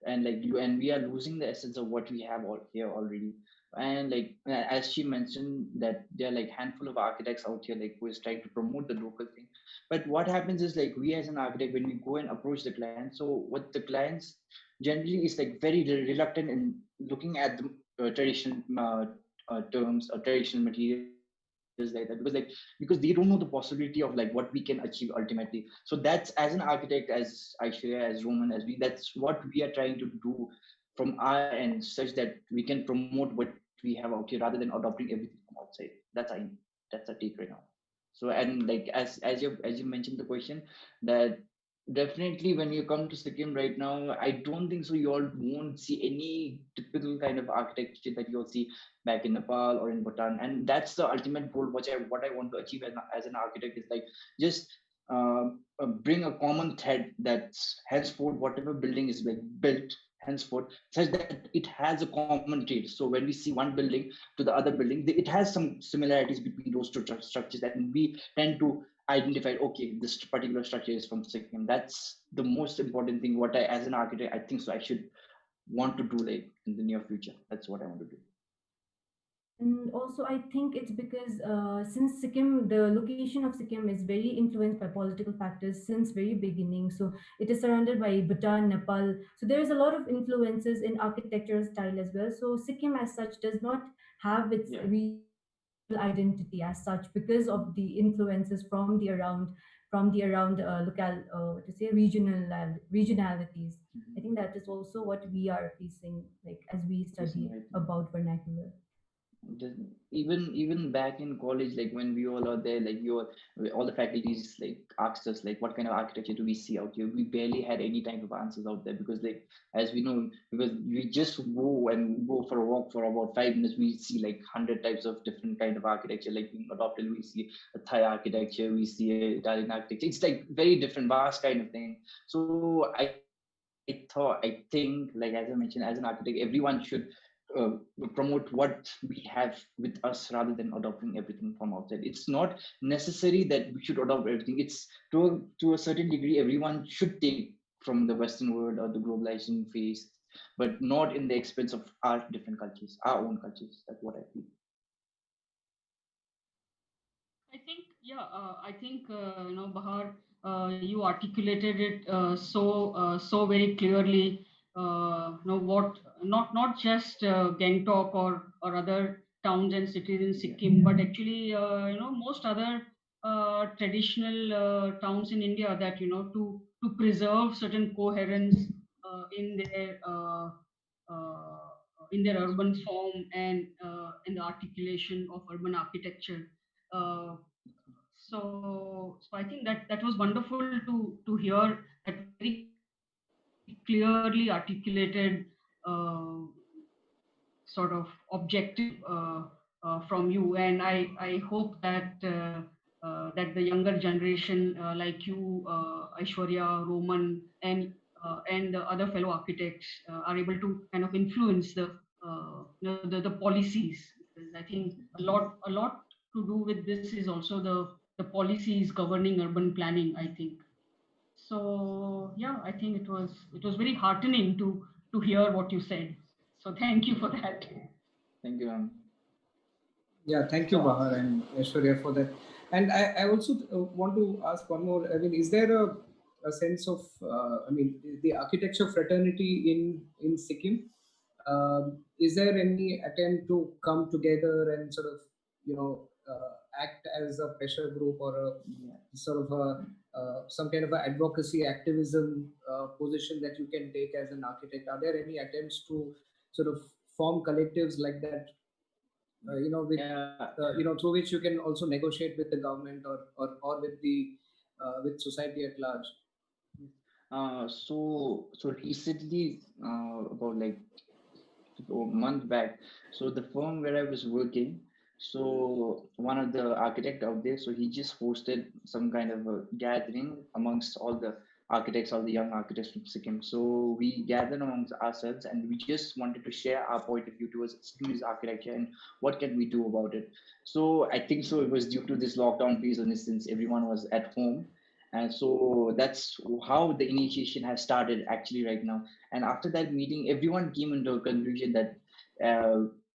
and like you and we are losing the essence of what we have all here already. And like as she mentioned that there are like handful of architects out here like who is trying to promote the local thing, but what happens is like we as an architect when we go and approach the client, so what the clients generally is like very reluctant in looking at the traditional terms or traditional materials like that, because they don't know the possibility of like what we can achieve ultimately. So that's, as an architect, as Aishwarya, as Roman, as we, that's what we are trying to do from our end, such that we can promote what we have out here rather than adopting everything from outside. That's our take right now. So and like as you mentioned the question, that definitely when you come to Sikkim right now, I don't think so you all won't see any typical kind of architecture that you'll see back in Nepal or in Bhutan. And that's the ultimate goal what I want to achieve as an architect is like just bring a common thread that's henceforth whatever building is like built henceforth such that it has a common trait. So when we see one building to the other building, it has some similarities between those two structures, and we tend to identify, okay, this particular structure is from Sikkim. That's the most important thing. What I, as an architect, I think so I should want to do like in the near future. That's what I want to do. And also, I think it's because since Sikkim, the location of Sikkim is very influenced by political factors since very beginning. So it is surrounded by Bhutan, Nepal. So there is a lot of influences in architectural style as well. So Sikkim, as such, does not have its regional identity as such because of the influences from the around local to say regionalities. I think that is also what we are facing, like as we study about vernacular. Even back in college, like when we all are there, like all the faculties like asked us like what kind of architecture do we see out here. We barely had any type of answers out there because like as we know, because we just go for a walk for about 5 minutes, we see like 100 types of different kind of architecture like being adopted. We see a Thai architecture, we see a Italian architecture. It's like very different, vast kind of thing. So I think, like as I mentioned, as an architect, everyone should promote what we have with us rather than adopting everything from outside. It's not necessary that we should adopt everything. It's to a certain degree, everyone should take from the Western world or the globalization phase, but not in the expense of our different cultures, our own cultures. That's what I feel. I think, yeah, I think, Bahar, you articulated it so very clearly. What not just Gangtok or other towns and cities in Sikkim, but actually most other traditional towns in India, that to preserve certain coherence in their urban form and in the articulation of urban architecture. So I think that was wonderful to hear that very clearly articulated sort of objective from you, and I hope that that the younger generation like you, Aishwarya, Roman, and the other fellow architects are able to kind of influence the policies, because I think a lot to do with this is also the policies governing urban planning, I think. So yeah, I think it was very heartening to hear what you said. So thank you for that. Thank you. Yeah, thank you, Bahar and Aishwarya, for that. And I also want to ask one more. I mean, is there a sense of, I mean, the architecture fraternity in Sikkim? Is there any attempt to come together and sort of, act as a pressure group or a sort of some kind of a advocacy activism position that you can take as an architect? Are there any attempts to sort of form collectives like that? Through which you can also negotiate with the government or with the with society at large. So recently, about like a month back, so the firm where I was working, so one of the architect out there, so he just hosted some kind of a gathering amongst all the architects, all the young architects from Sikkim. So we gathered amongst ourselves and we just wanted to share our point of view towards Sikkimese architecture and what can we do about it. So I think so it was due to this lockdown phase, and since everyone was at home, and so that's how the initiation has started actually right now. And after that meeting, everyone came into a conclusion that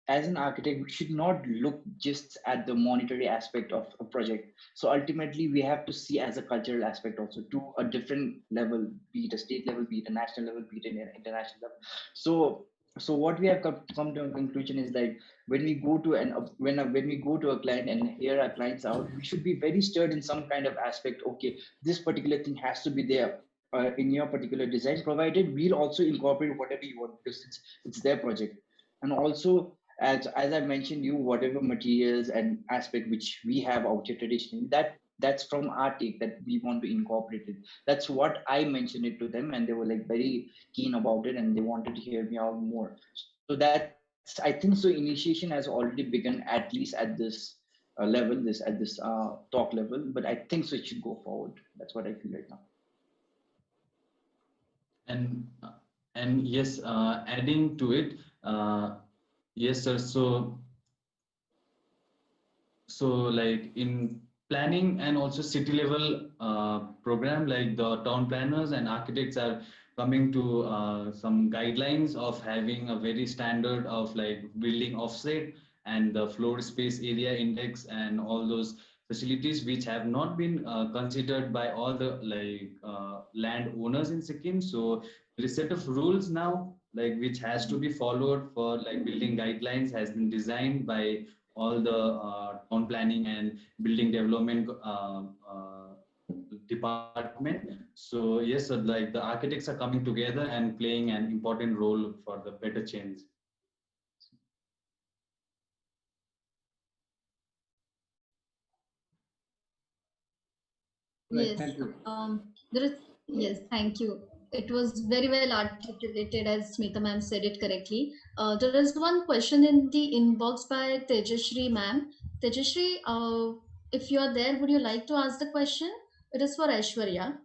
as an architect, we should not look just at the monetary aspect of a project. So ultimately, we have to see as a cultural aspect also to a different level, be it a state level, be it a national level, be it an international level. So what we have come to a conclusion is like when we go to when we go to a client and hear our clients out, we should be very stirred in some kind of aspect. Okay, this particular thing has to be there in your particular design, provided we'll also incorporate whatever you want because it's their project. And also, as I mentioned you, whatever materials and aspect which we have out here traditionally, that's from our take that we want to incorporate it. That's what I mentioned it to them, and they were like very keen about it, and they wanted to hear me out more. So that's, I think so initiation has already begun, at least at this level, at this talk level. But I think so it should go forward. That's what I feel right now. And yes, adding to it, yes, sir. So like in planning and also city level program, like the town planners and architects are coming to some guidelines of having a very standard of like building offset and the floor space area index and all those facilities which have not been considered by all the like land owners in Sikkim. So there is a set of rules now like which has to be followed for like building guidelines has been designed by all the town planning and building development department. So yes, so like the architects are coming together and playing an important role for the better change. Yes, yes, thank you. It was very well articulated, as Smita ma'am said it correctly. There is one question in the inbox by Tejashri ma'am. Tejashri, if you are there, would you like to ask the question? It is for Aishwarya.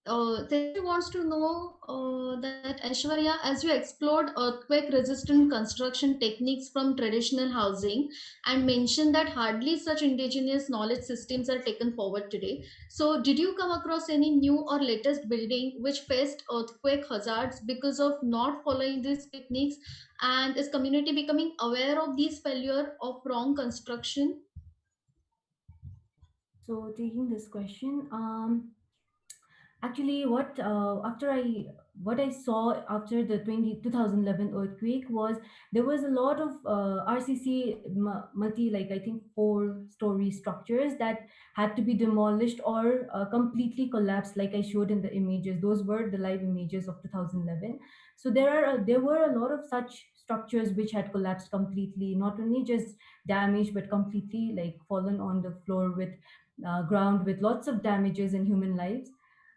Tejashri wants to know that Aishwarya, as you explored earthquake-resistant construction techniques from traditional housing and mentioned that hardly such indigenous knowledge systems are taken forward today. So did you come across any new or latest building which faced earthquake hazards because of not following these techniques? And is community becoming aware of these failure of wrong construction? So taking this question, actually, what I saw after the 2011 earthquake was there was a lot of RCC multi, like I think 4-story structures that had to be demolished or completely collapsed, like I showed in the images. Those were the live images of 2011. So there were a lot of such structures which had collapsed completely, not only just damaged but completely like fallen on the floor with ground with lots of damages in human lives.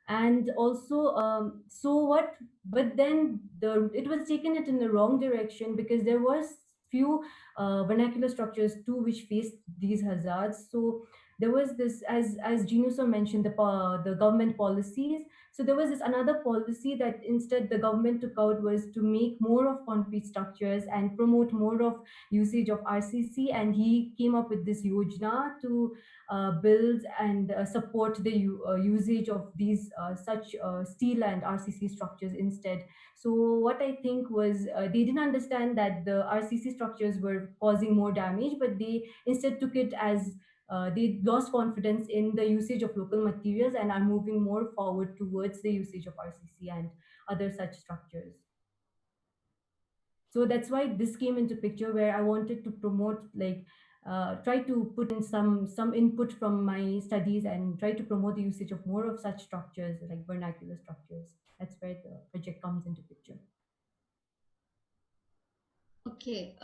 And also so what but then it was taken it in the wrong direction, because there was few vernacular structures too which faced these hazards. So there was this, as Jinusa mentioned, the government policies. So there was this another policy that instead the government took out, was to make more of concrete structures and promote more of usage of RCC, and he came up with this yojana to build and support the usage of these such steel and RCC structures instead. So what I think was they didn't understand that the RCC structures were causing more damage, but they instead took it as they lost confidence in the usage of local materials and are moving more forward towards the usage of RCC and other such structures. So that's why this came into picture, where I wanted to promote, like try to put in some input from my studies and try to promote the usage of more of such structures, like vernacular structures. That's where the project comes into picture. Okay,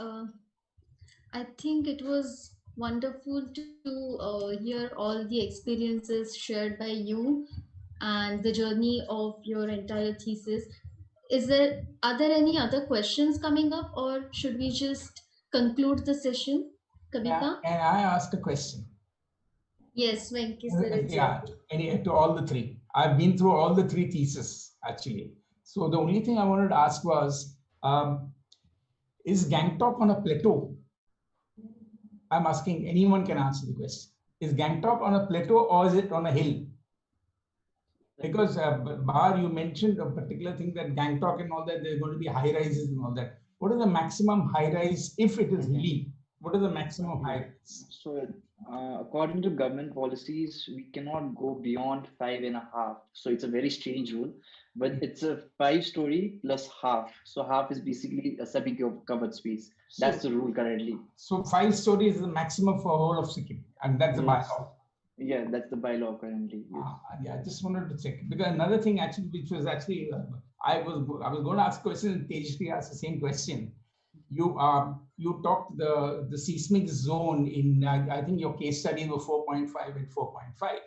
I think it was wonderful to hear all the experiences shared by you and the journey of your entire thesis. Are there any other questions coming up, or should we just conclude the session? Kavita? Can I ask a question? Yes, Venki sir. Yeah, to all the three. I've been through all the three theses actually. So the only thing I wanted to ask was, is Gangtok on a plateau? I'm asking, anyone can answer the question. Is Gangtok on a plateau or is it on a hill? Because Bahar, you mentioned a particular thing that Gangtok and all that, there's going to be high rises and all that. What is the maximum high rise if it is hilly? What is the maximum high rise? So according to government policies, we cannot go beyond 5.5. So it's a very strange rule, but it's a 5-story plus half. So half is basically a semi-covered space. That's the rule currently. So 5 stories is the maximum for whole of Sikkim, and that's the bylaw. Yeah, that's the bylaw currently. Yes. Yeah, I just wanted to check, because another thing actually, which was actually I was going to ask a question, and Tejasvi asked the same question. You talked the seismic zone in I think your case study was 4.5 and 4.5.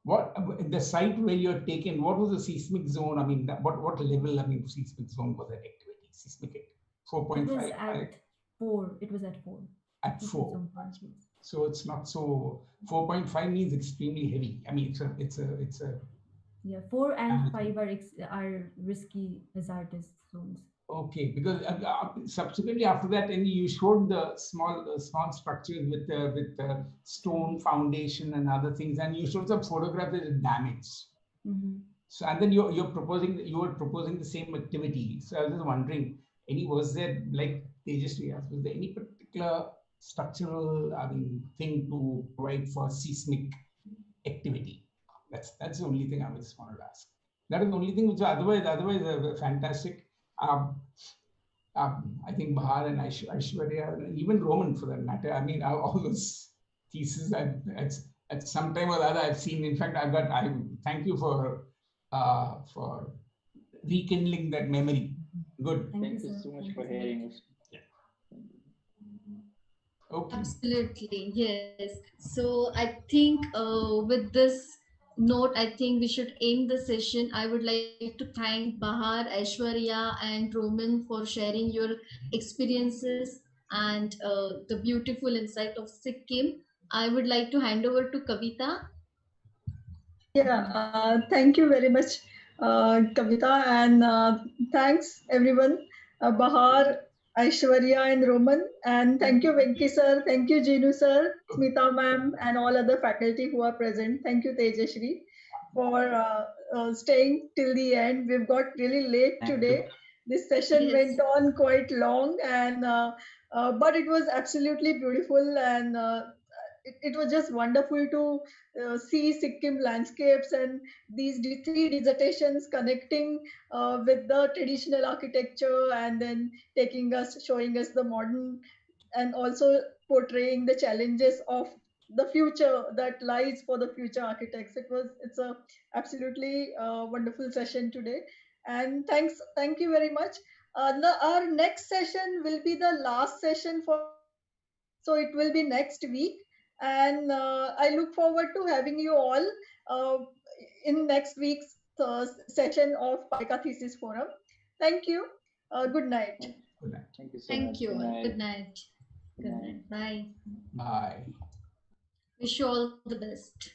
What the site where you're taken? What was the seismic zone? I mean, what level? I mean, seismic zone was that activity? Seismic activity 4.5. It was at 4. It was at 4. At 4. So it's not so. 4.5 means extremely heavy. I mean, it's a. Yeah, 4 and 5 are risky hazardous zones. Okay, because subsequently after that, and you showed the small structures with stone foundation and other things, and you showed some photographs of damage. Mm-hmm. So, and then you were proposing the same activity. So I was just wondering, was there, like Tejasvi asked, was there any particular structural thing to provide for seismic activity? That's the only thing I just wanted to ask. That is the only thing which otherwise fantastic. I think Bahar and Aishwarya, and even Roman for that matter. I mean, all those theses at some time or other I've seen. In fact, I thank you for rekindling that memory. Good. Thank you so much for hearing us. Okay. Absolutely, yes. So I think with this note, I think we should end the session. I would like to thank Bahar, Aishwarya, and Roman for sharing your experiences and the beautiful insight of Sikkim. I would like to hand over to Kavita. Yeah, thank you very much, Kavita, and thanks everyone, Bahar, Aishwarya, and Roman, and thank you, Venki sir, thank you, Jinu sir, Smita ma'am, and all other faculty who are present. Thank you, Tejasvi, for staying till the end. We've got really late today. This session went on quite long, and but it was absolutely beautiful, and it was just wonderful to see Sikkim landscapes and these three dissertations connecting with the traditional architecture and then showing us the modern, and also portraying the challenges of the future that lies for the future architects. It's a absolutely wonderful session today, and thank you very much. Our next session will be the last session for the year, so it will be next week, and I look forward to having you all uh, in next week's session of PiCA Thesis Forum. Thank you. Good night. Good night. Thank you so Thank much. you. Good night. Good night. Good Good night. night. Bye. Bye. Wish you all the best.